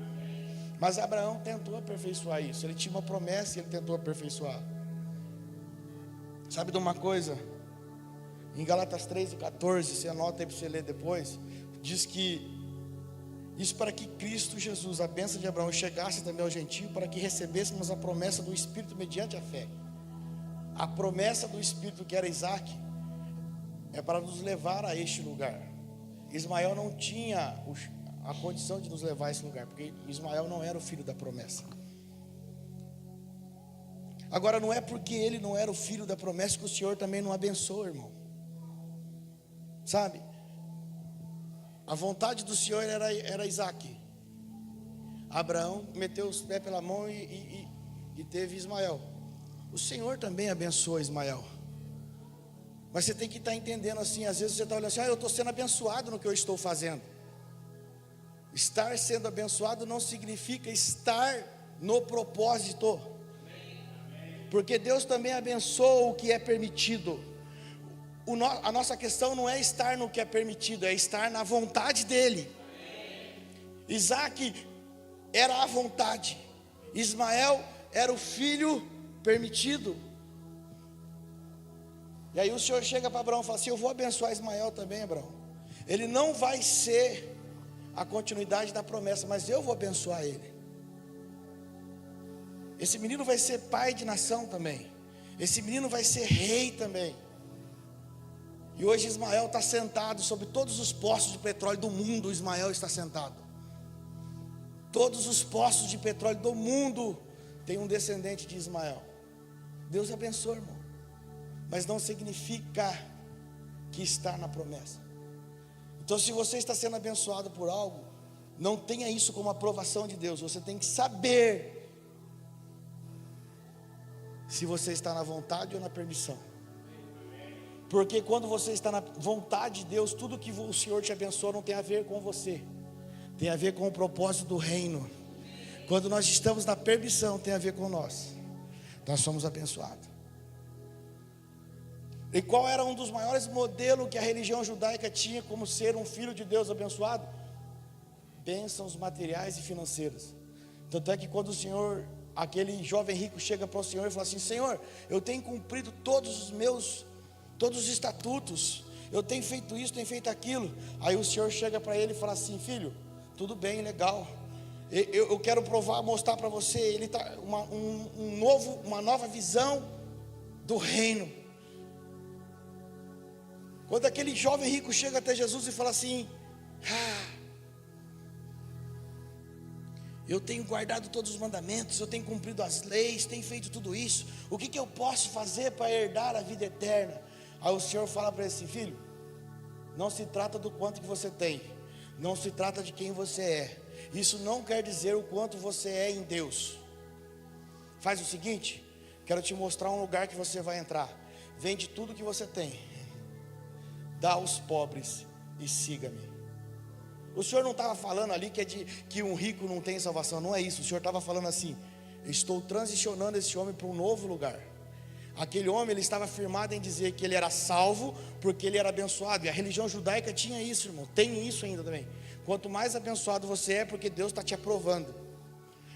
Mas Abraão tentou aperfeiçoar isso. Ele tinha uma promessa e ele tentou aperfeiçoar. Sabe de uma coisa? Em Gálatas 3:14, você anota aí para você ler depois, diz que isso para que Cristo Jesus, a bênção de Abraão, chegasse também ao gentio, para que recebêssemos a promessa do Espírito mediante a fé. A promessa do Espírito, que era Isaac, é para nos levar a este lugar. Ismael não tinha a condição de nos levar a esse lugar, porque Ismael não era o filho da promessa. Agora, não é porque ele não era o filho da promessa que o Senhor também não abençoa, irmão. Sabe? A vontade do Senhor era Isaac. Abraão meteu os pés pela mão e teve Ismael. O Senhor também abençoa Ismael. Mas você tem que estar entendendo assim. Às vezes você está olhando assim: eu estou sendo abençoado no que eu estou fazendo. Estar sendo abençoado não significa estar no propósito, porque Deus também abençoa o que é permitido. A nossa questão não é estar no que é permitido, é estar na vontade dele. Isaac era a vontade, Ismael era o filho permitido. E aí o Senhor chega para Abraão e fala assim: eu vou abençoar Ismael também, Abraão. Ele não vai ser a continuidade da promessa, mas eu vou abençoar ele. Esse menino vai ser pai de nação também. Esse menino vai ser rei também. E hoje Ismael está sentado sobre todos os poços de petróleo do mundo. Ismael está sentado. Todos os poços de petróleo do mundo tem um descendente de Ismael. Deus abençoa, irmão, mas não significa que está na promessa. Então, se você está sendo abençoado por algo, não tenha isso como aprovação de Deus. Você tem que saber se você está na vontade ou na permissão. Porque quando você está na vontade de Deus, tudo que o Senhor te abençoa não tem a ver com você, tem a ver com o propósito do reino. Quando nós estamos na permissão, tem a ver com nós. Nós somos abençoados. E qual era um dos maiores modelos que a religião judaica tinha como ser um filho de Deus abençoado? Bênçãos materiais e financeiras. Tanto é que quando o Senhor, aquele jovem rico chega para o Senhor e fala assim: Senhor, eu tenho cumprido todos os estatutos, eu tenho feito isso, tenho feito aquilo. Aí o Senhor chega para ele e fala assim: filho, tudo bem, legal, eu quero mostrar para você, ele tá uma nova visão do reino. Quando aquele jovem rico chega até Jesus e fala assim: eu tenho guardado todos os mandamentos, eu tenho cumprido as leis, tenho feito tudo isso, o que eu posso fazer para herdar a vida eterna? Aí o Senhor fala para ele assim: filho, não se trata do quanto que você tem, não se trata de quem você é, isso não quer dizer o quanto você é em Deus. Faz o seguinte, quero te mostrar um lugar que você vai entrar, vende tudo que você tem, dá aos pobres e siga-me. O Senhor não estava falando ali que um rico não tem salvação, não é isso. O Senhor estava falando assim: eu estou transicionando esse homem para um novo lugar. Aquele homem, ele estava firmado em dizer que ele era salvo porque ele era abençoado. E a religião judaica tinha isso, irmão, tem isso ainda também. Quanto mais abençoado você é, porque Deus está te aprovando.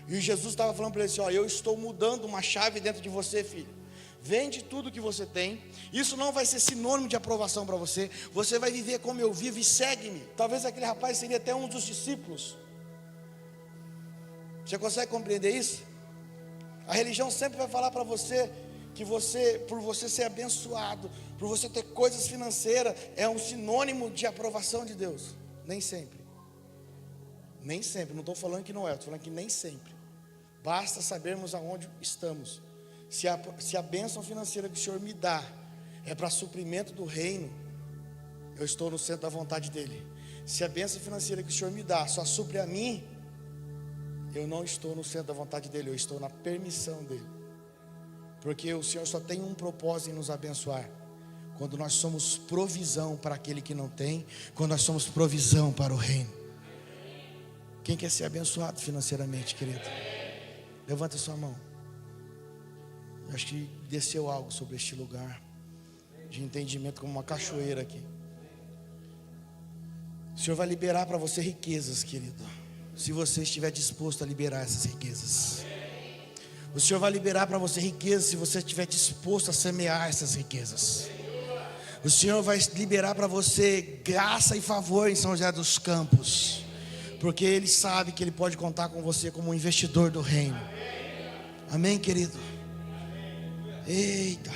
E Jesus estava falando para ele assim: ó, eu estou mudando uma chave dentro de você, filho. Vende tudo que você tem. Isso não vai ser sinônimo de aprovação para você. Você vai viver como eu vivo e segue-me. Talvez aquele rapaz seria até um dos discípulos. Você consegue compreender isso? A religião sempre vai falar para você que por você ser abençoado, por você ter coisas financeiras, é um sinônimo de aprovação de Deus. Nem sempre. Nem sempre. Não estou falando que não é, estou falando que nem sempre. Basta sabermos aonde estamos. Se a bênção financeira que o Senhor me dá é para suprimento do reino, eu estou no centro da vontade dEle. Se a bênção financeira que o Senhor me dá só supre a mim, eu não estou no centro da vontade dEle, eu estou na permissão dEle. Porque o Senhor só tem um propósito em nos abençoar: quando nós somos provisão para aquele que não tem, quando nós somos provisão para o reino. Quem quer ser abençoado financeiramente, querido? Levanta sua mão. Eu acho que desceu algo sobre este lugar de entendimento, como uma cachoeira aqui. O Senhor vai liberar para você riquezas, querido, se você estiver disposto a liberar essas riquezas. O Senhor vai liberar para você riquezas se você estiver disposto a semear essas riquezas. O Senhor vai liberar para você graça e favor em São José dos Campos, porque Ele sabe que Ele pode contar com você como um investidor do reino. Amém, querido? Eita,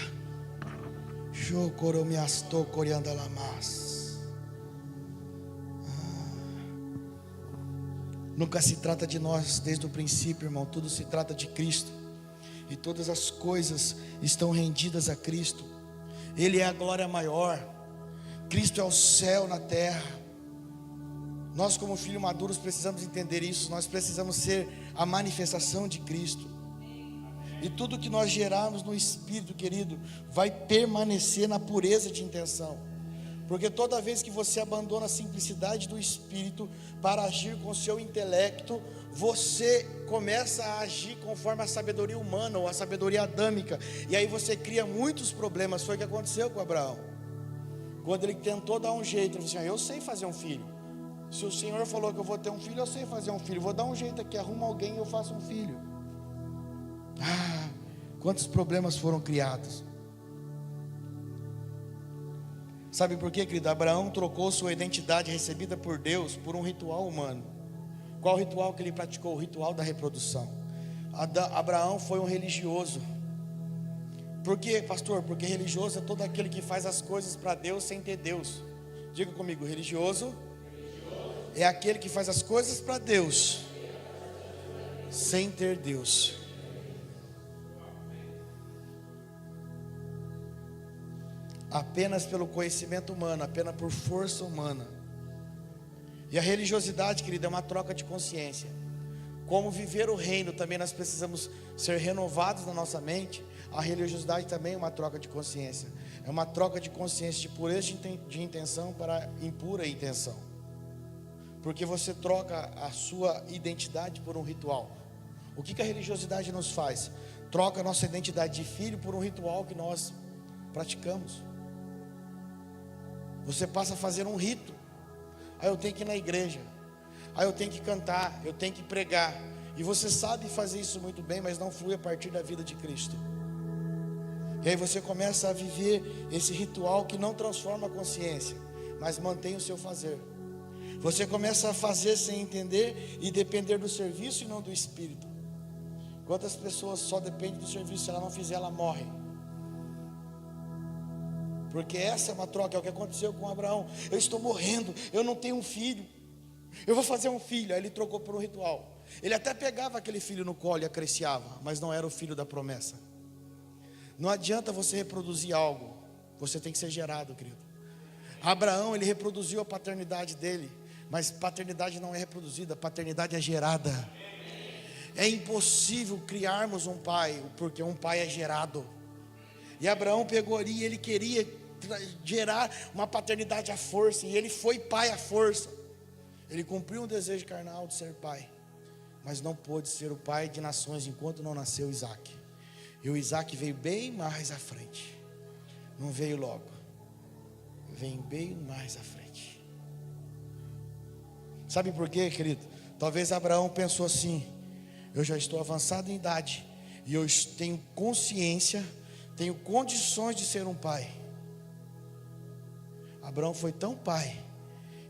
nunca se trata de nós desde o princípio, irmão. Tudo se trata de Cristo, e todas as coisas estão rendidas a Cristo. Ele é a glória maior. Cristo é o céu na terra. Nós, como filhos maduros, precisamos entender isso. Nós precisamos ser a manifestação de Cristo. E tudo que nós gerarmos no Espírito, querido, vai permanecer na pureza de intenção. Porque toda vez que você abandona a simplicidade do Espírito para agir com o seu intelecto, você começa a agir conforme a sabedoria humana ou a sabedoria adâmica. E aí você cria muitos problemas. Foi o que aconteceu com Abraão. Quando ele tentou dar um jeito, ele disse assim: eu sei fazer um filho. Se o Senhor falou que eu vou ter um filho, eu sei fazer um filho. Vou dar um jeito aqui, arrumo alguém e eu faço um filho. Quantos problemas foram criados? Sabe por quê, querido? Abraão trocou sua identidade recebida por Deus por um ritual humano. Qual ritual que ele praticou? O ritual da reprodução. Abraão foi um religioso. Por quê, pastor? Porque religioso é todo aquele que faz as coisas para Deus sem ter Deus. Diga comigo, religioso é aquele que faz as coisas para Deus sem ter Deus. Apenas pelo conhecimento humano, apenas por força humana. E a religiosidade, querida, é uma troca de consciência. Como viver o reino, também nós precisamos ser renovados na nossa mente. A religiosidade também é uma troca de consciência. É uma troca de consciência de pureza de intenção para impura intenção. Porque você troca a sua identidade por um ritual. O que a religiosidade nos faz? Troca a nossa identidade de filho por um ritual que nós praticamos. Você passa a fazer um rito. Aí eu tenho que ir na igreja. Aí eu tenho que cantar, eu tenho que pregar. E você sabe fazer isso muito bem, mas não flui a partir da vida de Cristo. E aí você começa a viver esse ritual que não transforma a consciência, mas mantém o seu fazer. Você começa a fazer sem entender e depender do serviço e não do Espírito. Quantas pessoas só dependem do serviço, se ela não fizer, ela morre. Porque essa é uma troca, é o que aconteceu com Abraão. Eu estou morrendo, eu não tenho um filho, eu vou fazer um filho. Aí ele trocou por um ritual. Ele até pegava aquele filho no colo e acariciava, mas não era o filho da promessa. Não adianta você reproduzir algo, você tem que ser gerado, querido. Abraão, ele reproduziu a paternidade dele, mas paternidade não é reproduzida, paternidade é gerada. É impossível criarmos um pai, porque um pai é gerado. E Abraão pegou ali e ele queria gerar uma paternidade à força, e ele foi pai à força. Ele cumpriu um desejo carnal de ser pai, mas não pôde ser o pai de nações enquanto não nasceu Isaac. E o Isaac veio bem mais à frente. Não veio logo, vem bem mais à frente. Sabe por quê, querido? Talvez Abraão pensou assim: eu já estou avançado em idade, e eu tenho consciência, tenho condições de ser um pai. Abraão foi tão pai,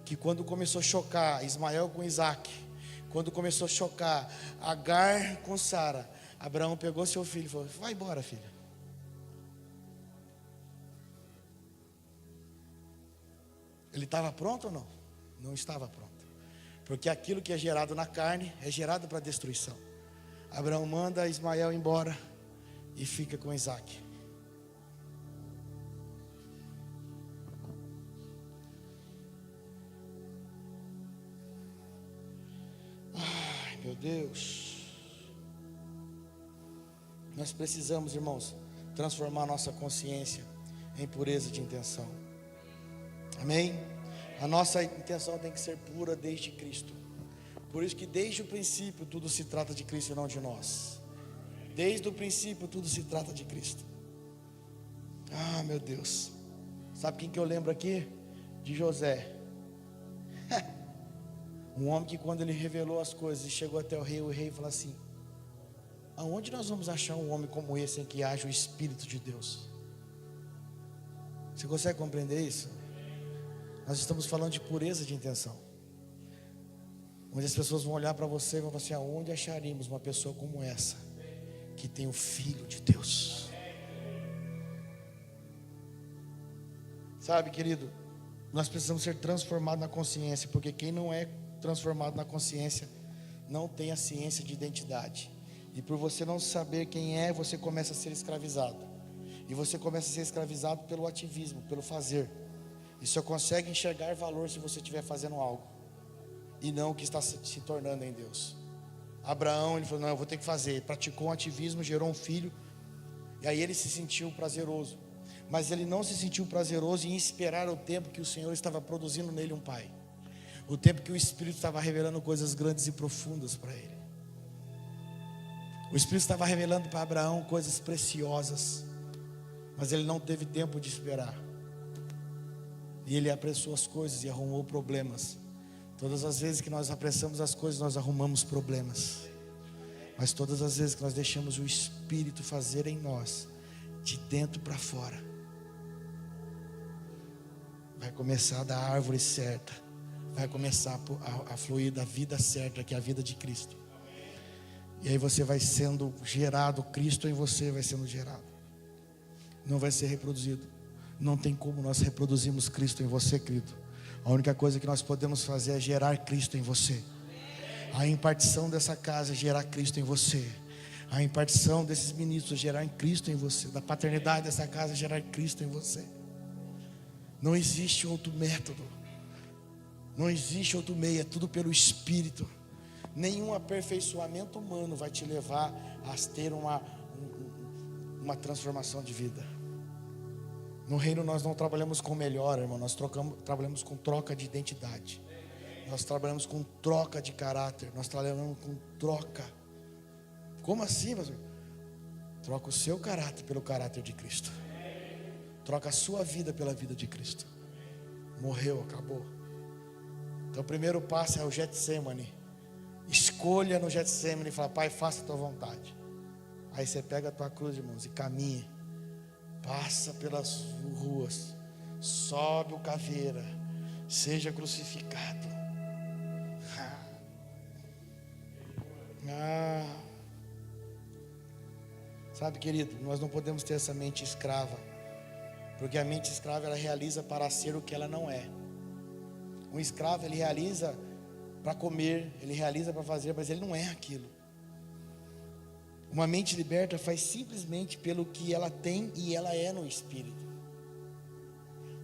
que quando começou a chocar Ismael com Isaac, quando começou a chocar Agar com Sara, Abraão pegou seu filho e falou: vai embora, filha. Ele estava pronto ou não? Não estava pronto. Porque aquilo que é gerado na carne é gerado para destruição. Abraão manda Ismael embora e fica com Isaac. Ai, meu Deus. Nós precisamos, irmãos, transformar nossa consciência em pureza de intenção. Amém? A nossa intenção tem que ser pura desde Cristo. Por isso que desde o princípio tudo se trata de Cristo e não de nós. Desde o princípio tudo se trata de Cristo. Ah, meu Deus. Sabe quem que eu lembro aqui? De José. Um homem que quando ele revelou as coisas e chegou até o rei falou assim: aonde nós vamos achar um homem como esse em que haja o Espírito de Deus? Você consegue compreender isso? Nós estamos falando de pureza de intenção. Onde as pessoas vão olhar para você e vão falar assim: aonde acharíamos uma pessoa como essa, que tem o Filho de Deus? Sabe, querido, nós precisamos ser transformados na consciência, porque quem não é transformado na consciência não tem a ciência de identidade. E por você não saber quem é, você começa a ser escravizado. E você começa a ser escravizado pelo ativismo, pelo fazer. E só consegue enxergar valor se você estiver fazendo algo, e não o que está se tornando em Deus. Abraão, ele falou: não, eu vou ter que fazer. Praticou um ativismo, gerou um filho, e aí ele se sentiu prazeroso. Mas ele não se sentiu prazeroso em esperar o tempo que o Senhor estava produzindo nele um pai. O tempo que o Espírito estava revelando coisas grandes e profundas para ele. O Espírito estava revelando para Abraão coisas preciosas, mas ele não teve tempo de esperar. E ele apressou as coisas e arrumou problemas. Todas as vezes que nós apressamos as coisas, nós arrumamos problemas. Mas todas as vezes que nós deixamos o Espírito fazer em nós, de dentro para fora, vai começar da árvore certa, vai começar a fluir da vida certa, que é a vida de Cristo. E aí você vai sendo gerado, Cristo em você vai sendo gerado. Não vai ser reproduzido. Não tem como nós reproduzirmos Cristo em você, querido. A única coisa que nós podemos fazer é gerar Cristo em você. A impartição dessa casa é gerar Cristo em você. A impartição desses ministros é gerar Cristo em você. Da paternidade dessa casa é gerar Cristo em você. Não existe outro método. Não existe outro meio. É tudo pelo Espírito. Nenhum aperfeiçoamento humano vai te levar a ter uma transformação de vida. No reino nós não trabalhamos com melhora, irmão. Nós trabalhamos com troca de identidade. Nós trabalhamos com troca de caráter. Nós trabalhamos com troca. Como assim, pastor? Troca o seu caráter pelo caráter de Cristo. Troca a sua vida pela vida de Cristo. Morreu, acabou. Então o primeiro passo é o Getsemane. Escolha no Getsemane e fala: Pai, faça a tua vontade. Aí você pega a tua cruz, irmãos, e caminha. Passa pelas ruas. Sobe o caveira. Seja crucificado. Sabe, querido, nós não podemos ter essa mente escrava, porque a mente escrava, ela realiza para ser o que ela não é. Um escravo, ele realiza para comer, ele realiza para fazer, mas ele não é aquilo. Uma mente liberta faz simplesmente pelo que ela tem e ela é no Espírito.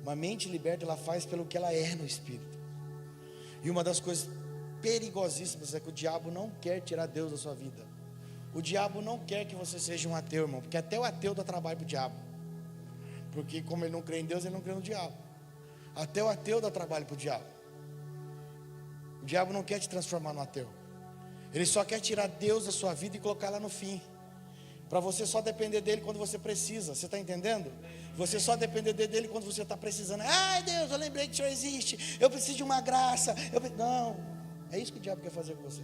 Uma mente liberta, ela faz pelo que ela é no Espírito. E uma das coisas perigosíssimas é que o diabo não quer tirar Deus da sua vida. O diabo não quer que você seja um ateu, irmão, porque até o ateu dá trabalho para o diabo. Porque como ele não crê em Deus, ele não crê no diabo. Até o ateu dá trabalho para o diabo. O diabo não quer te transformar no ateu. Ele só quer tirar Deus da sua vida e colocar lá no fim, para você só depender dele quando você precisa. Você está entendendo? Você só depender dele quando você está precisando. Ai, Deus, eu lembrei que o Senhor existe, eu preciso de uma graça. Não, é isso que o diabo quer fazer com você.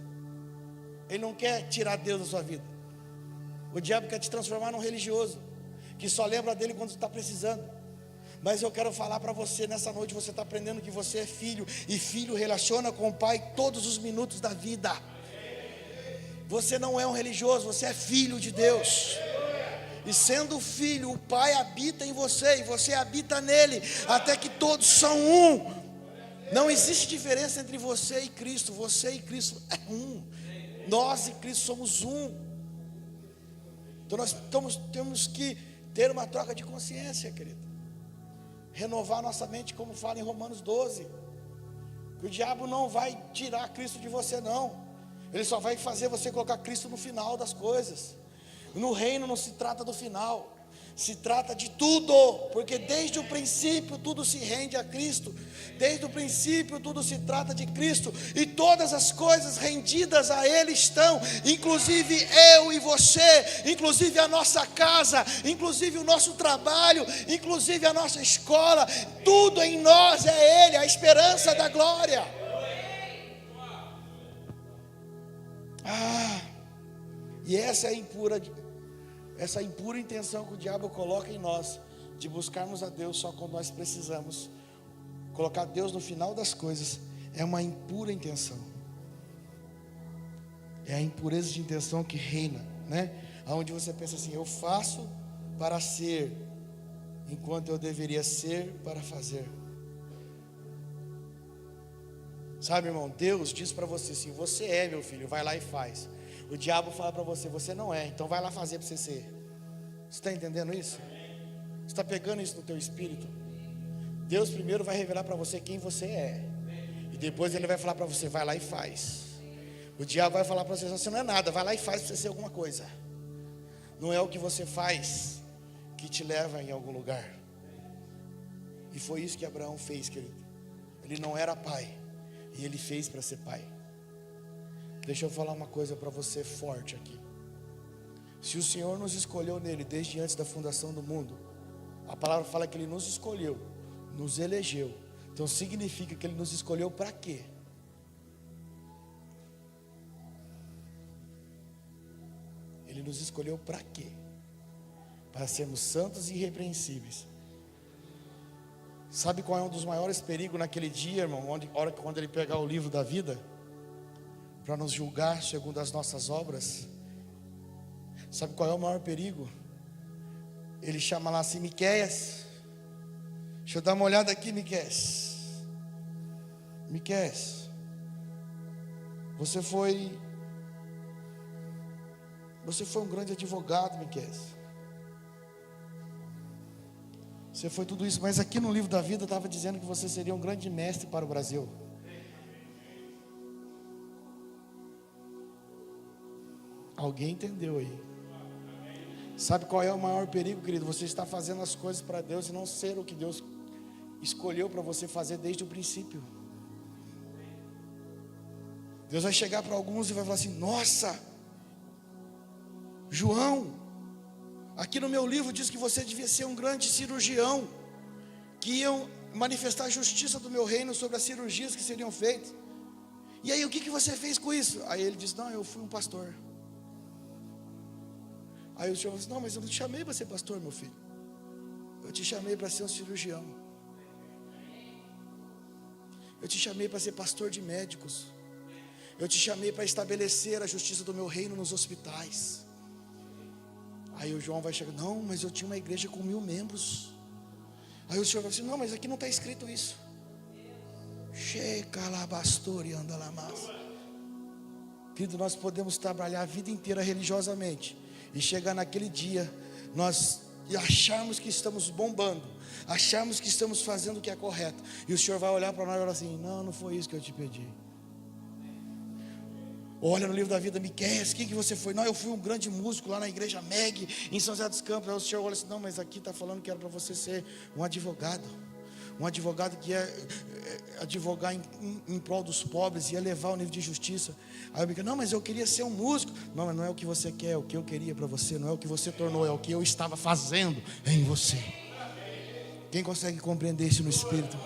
Ele não quer tirar Deus da sua vida. O diabo quer te transformar num religioso, que só lembra dele quando está precisando. Mas eu quero falar para você, nessa noite você está aprendendo que você é filho, e filho relaciona com o pai todos os minutos da vida. Você não é um religioso, você é filho de Deus. E sendo filho, o pai habita em você, e você habita nele, até que todos são um. Não existe diferença entre você e Cristo. Você e Cristo é um. Nós e Cristo somos um. Então nós temos que ter uma troca de consciência, querido. Renovar nossa mente, como fala em Romanos 12. Que o diabo não vai tirar Cristo de você, não. Ele só vai fazer você colocar Cristo no final das coisas. No reino não se trata do final, se trata de tudo, porque desde o princípio tudo se rende a Cristo. Desde o princípio tudo se trata de Cristo, e todas as coisas rendidas a Ele estão, inclusive eu e você, inclusive a nossa casa, inclusive o nosso trabalho, inclusive a nossa escola. Tudo em nós é Ele, a esperança da glória. E essa impura intenção que o diabo coloca em nós, de buscarmos a Deus só quando nós precisamos, colocar Deus no final das coisas, é uma impura intenção. É a impureza de intenção que reina, né? Onde você pensa assim: eu faço para ser, enquanto eu deveria ser para fazer. Sabe, irmão, Deus diz para você assim: você é meu filho, vai lá e faz. O diabo fala para você: você não é, então vai lá fazer para você ser. Você está entendendo isso? Você está pegando isso no teu espírito? Deus primeiro vai revelar para você quem você é, e depois Ele vai falar para você: vai lá e faz. O diabo vai falar para você: você não é nada, vai lá e faz para você ser alguma coisa. Não é o que você faz que te leva em algum lugar. E foi isso que Abraão fez, querido. Ele não era pai, e ele fez para ser pai. Deixa eu falar uma coisa para você forte aqui. Se o Senhor nos escolheu nele desde antes da fundação do mundo, a palavra fala que Ele nos escolheu, nos elegeu. Então significa que Ele nos escolheu para quê? Ele nos escolheu para quê? Para sermos santos e irrepreensíveis. Sabe qual é um dos maiores perigos naquele dia, irmão? Quando ele pegar o livro da vida, para nos julgar segundo as nossas obras. Sabe qual é o maior perigo? Ele chama lá assim: Miqueias, deixa eu dar uma olhada aqui, Miqueias. Miqueias, você foi um grande advogado, Miqueias. Você foi tudo isso, mas aqui no livro da vida estava dizendo que você seria um grande mestre para o Brasil. Alguém entendeu aí? Sabe qual é o maior perigo, querido? Você está fazendo as coisas para Deus e não ser o que Deus escolheu para você fazer desde o princípio. Deus vai chegar para alguns e vai falar assim: nossa, João, aqui no meu livro diz que você devia ser um grande cirurgião, que iam manifestar a justiça do meu reino sobre as cirurgias que seriam feitas. E aí, o que você fez com isso? Aí ele diz: não, eu fui um pastor. Aí o Senhor falou assim: não, mas eu não te chamei para ser pastor, meu filho. Eu te chamei para ser um cirurgião. Eu te chamei para ser pastor de médicos. Eu te chamei para estabelecer a justiça do meu reino nos hospitais. Aí o João vai chegar: não, mas eu tinha uma igreja com 1000 membros. Aí o Senhor vai assim: não, mas aqui não está escrito isso. Querido, nós podemos trabalhar a vida inteira religiosamente e chegar naquele dia, nós acharmos que estamos bombando, acharmos que estamos fazendo o que é correto, e o Senhor vai olhar para nós e falar assim: não foi isso que eu te pedi. Olha no livro da vida, Miqueias, quem que você foi? Não, eu fui um grande músico lá na igreja MEG, em São José dos Campos. Aí o Senhor olha assim: não, mas aqui está falando que era para você ser um advogado que ia advogar em prol dos pobres, ia levar o nível de justiça. Aí eu me digo: não, mas eu queria ser um músico. Não, mas não é o que você quer, é o que eu queria para você. Não é o que você tornou, é o que eu estava fazendo em você. Quem consegue compreender isso no Espírito?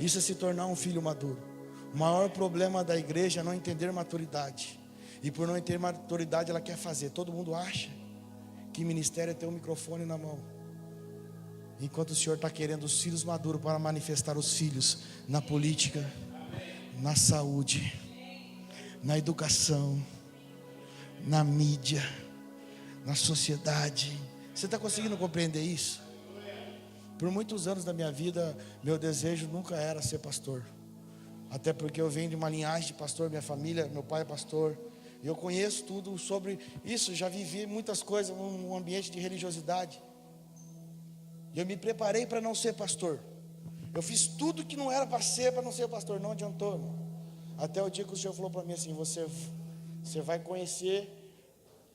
Isso é se tornar um filho maduro. O maior problema da igreja é não entender maturidade. E por não entender maturidade, ela quer fazer. Todo mundo acha que ministério é ter um microfone na mão, enquanto o Senhor está querendo os filhos maduros para manifestar os filhos na política, na saúde, na educação, na mídia, na sociedade. Você está conseguindo compreender isso? Por muitos anos da minha vida, meu desejo nunca era ser pastor. Até porque eu venho de uma linhagem de pastor, minha família, meu pai é pastor. E eu conheço tudo sobre isso, já vivi muitas coisas num ambiente de religiosidade. E eu me preparei para não ser pastor. Eu fiz tudo que não era para ser, para não ser pastor. Não adiantou, irmão. Até o dia que o Senhor falou para mim assim: você vai conhecer.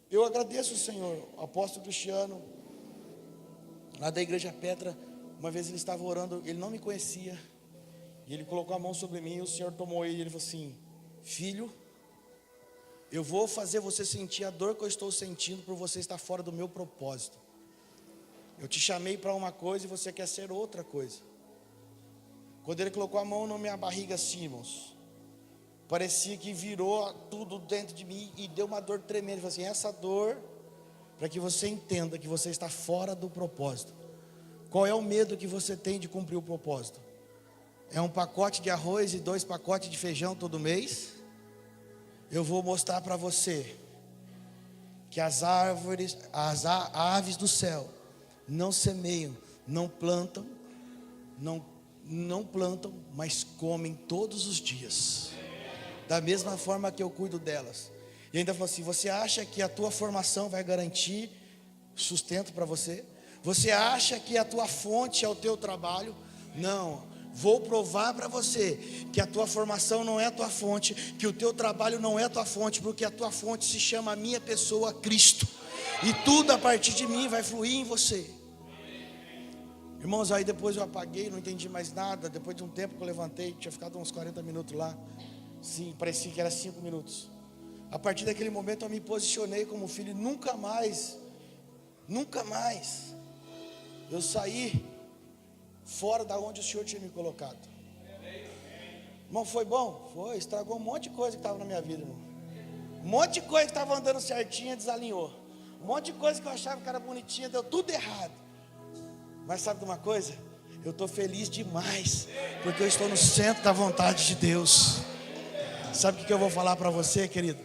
Eu agradeço o Senhor. O apóstolo Cristiano, lá da igreja Petra, uma vez ele estava orando, ele não me conhecia. E ele colocou a mão sobre mim e o Senhor tomou ele. E ele falou assim: filho, eu vou fazer você sentir a dor que eu estou sentindo por você estar fora do meu propósito. Eu te chamei para uma coisa e você quer ser outra coisa. Quando ele colocou a mão na minha barriga assim, irmãos, parecia que virou tudo dentro de mim e deu uma dor tremenda. Ele falou assim: essa dor, para que você entenda que você está fora do propósito. Qual é o medo que você tem de cumprir o propósito? É um pacote de arroz e 2 pacotes de feijão todo mês? Eu vou mostrar para você que as aves do céu não semeiam, não plantam, mas comem todos os dias. Da mesma forma que eu cuido delas. E ainda falou assim: você acha que a tua formação vai garantir sustento para você? Você acha que a tua fonte é o teu trabalho? Não. Vou provar para você que a tua formação não é a tua fonte, que o teu trabalho não é a tua fonte, porque a tua fonte se chama a minha pessoa, Cristo. E tudo a partir de mim vai fluir em você. Irmãos, aí depois eu apaguei, não entendi mais nada. Depois de um tempo que eu levantei, tinha ficado uns 40 minutos lá. Sim, parecia que era 5 minutos. A partir daquele momento eu me posicionei como filho. Nunca mais eu saí fora da onde o Senhor tinha me colocado. Irmão, foi bom? Foi, estragou um monte de coisa que estava na minha vida, irmão. Um monte de coisa que estava andando certinha, desalinhou. Um monte de coisa que eu achava que era bonitinha, deu tudo errado. Mas sabe de uma coisa? Eu estou feliz demais, porque eu estou no centro da vontade de Deus. Sabe o que eu vou falar para você, querido?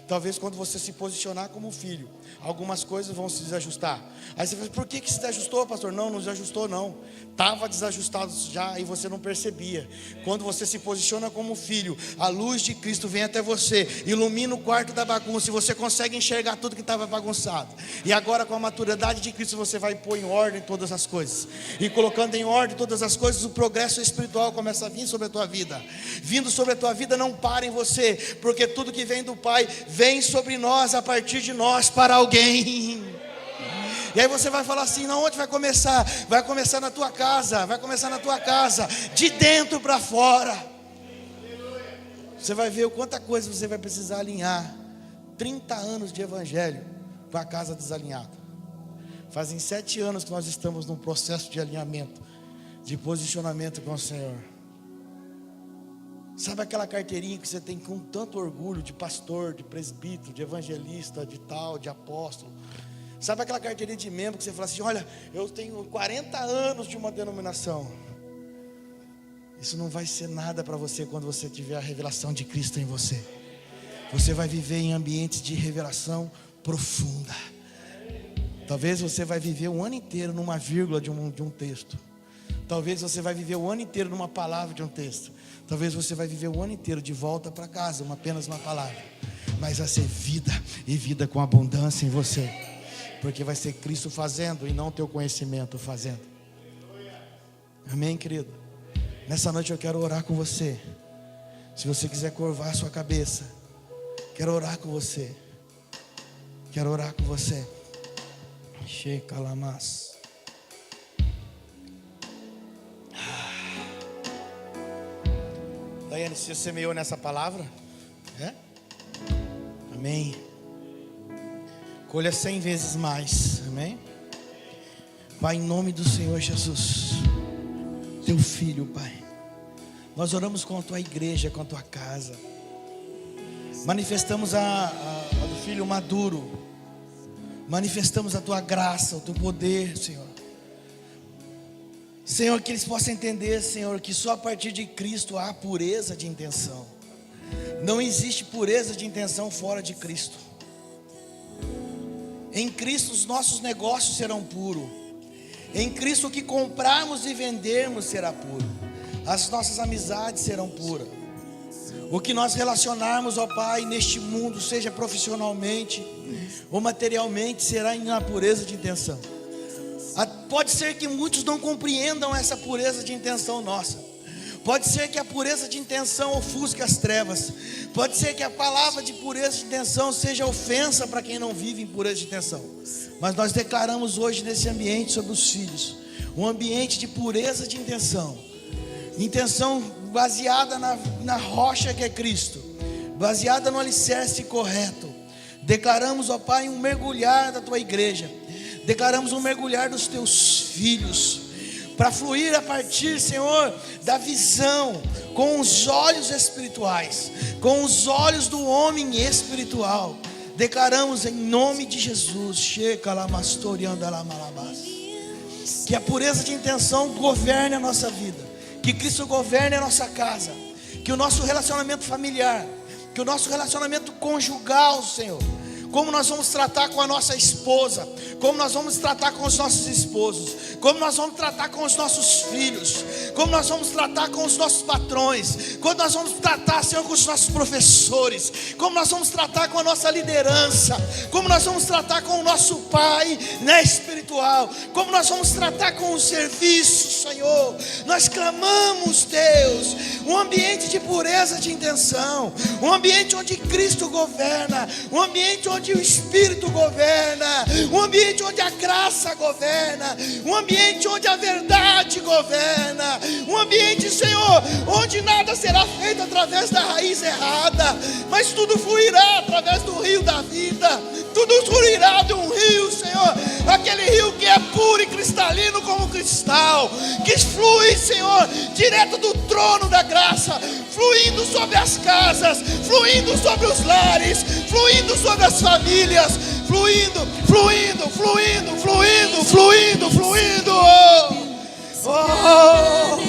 Talvez quando você se posicionar como filho, algumas coisas vão se desajustar. Aí você fala, por que se desajustou, pastor? Não desajustou não. Estava desajustado já e você não percebia. Quando você se posiciona como filho, a luz de Cristo vem até você, ilumina o quarto da bagunça, e você consegue enxergar tudo que estava bagunçado. E agora, com a maturidade de Cristo, você vai pôr em ordem todas as coisas. E colocando em ordem todas as coisas, o progresso espiritual começa a vir sobre a tua vida. Vindo sobre a tua vida, não para em você, porque tudo que vem do Pai vem sobre nós, a partir de nós, para alguém. E aí você vai falar assim, não, onde vai começar? Vai começar na tua casa, vai começar na tua casa, de dentro para fora. Você vai ver o quanta coisa você vai precisar alinhar. 30 anos de evangelho com a casa desalinhada. Fazem 7 anos que nós estamos num processo de alinhamento, de posicionamento com o Senhor. Sabe aquela carteirinha que você tem com tanto orgulho de pastor, de presbítero, de evangelista, de tal, de apóstolo? Sabe aquela carteirinha de membro que você fala assim, olha, eu tenho 40 anos de uma denominação. Isso não vai ser nada para você quando você tiver a revelação de Cristo em você. Você vai viver em ambientes de revelação profunda. Talvez você vai viver um ano inteiro numa vírgula de um texto. Talvez você vai viver o ano inteiro numa palavra de um texto. Talvez você vai viver o ano inteiro de volta para casa, apenas uma palavra. Mas vai ser vida, e vida com abundância em você. Porque vai ser Cristo fazendo e não teu conhecimento fazendo. Amém, querido? Nessa noite eu quero orar com você. Se você quiser curvar a sua cabeça, quero orar com você. Quero orar com você. Shekalamas. Daiane, você semeou nessa palavra? É? Amém. Colha 100 vezes mais, amém? Pai, em nome do Senhor Jesus, teu filho, Pai, nós oramos com a tua igreja, com a tua casa, manifestamos a do filho maduro, manifestamos a tua graça, o teu poder, Senhor. Senhor, que eles possam entender, Senhor, que só a partir de Cristo há pureza de intenção. Não existe pureza de intenção fora de Cristo. Em Cristo os nossos negócios serão puros. Em Cristo o que comprarmos e vendermos será puro. As nossas amizades serão puras. O que nós relacionarmos, ó Pai, neste mundo, seja profissionalmente ou materialmente, será em uma pureza de intenção. Pode ser que muitos não compreendam essa pureza de intenção nossa. Pode ser que a pureza de intenção ofusque as trevas. Pode ser que a palavra de pureza de intenção seja ofensa para quem não vive em pureza de intenção. Mas nós declaramos hoje nesse ambiente sobre os filhos, um ambiente de pureza de intenção. Intenção baseada na rocha que é Cristo, baseada no alicerce correto. Declaramos, ó Pai, um mergulhar da tua igreja. Declaramos um mergulhar dos teus filhos, para fluir a partir, Senhor, da visão, com os olhos espirituais, com os olhos do homem espiritual. Declaramos em nome de Jesus, que a pureza de intenção governe a nossa vida, que Cristo governe a nossa casa, que o nosso relacionamento familiar, que o nosso relacionamento conjugal, Senhor, como nós vamos tratar com a nossa esposa, como nós vamos tratar com os nossos esposos, como nós vamos tratar com os nossos filhos, como nós vamos tratar com os nossos patrões, como nós vamos tratar, Senhor, com os nossos professores, como nós vamos tratar com a nossa liderança, como nós vamos tratar com o nosso Pai, né, espiritual, como nós vamos tratar com o serviço, Senhor. Nós clamamos, Deus, um ambiente de pureza de intenção, um ambiente onde Cristo governa, um ambiente onde o Espírito governa, um ambiente onde a graça governa, um ambiente onde a verdade governa, um ambiente, Senhor, onde nada será feito através da raiz errada, mas tudo fluirá através do rio da vida, tudo fluirá de um rio, Senhor, aquele rio que é puro e cristalino como cristal, que flui, Senhor, direto do trono da graça, fluindo sobre as casas, fluindo sobre os lares, fluindo sobre as famílias, fluindo, fluindo, fluindo, fluindo, fluindo, fluindo. Oh,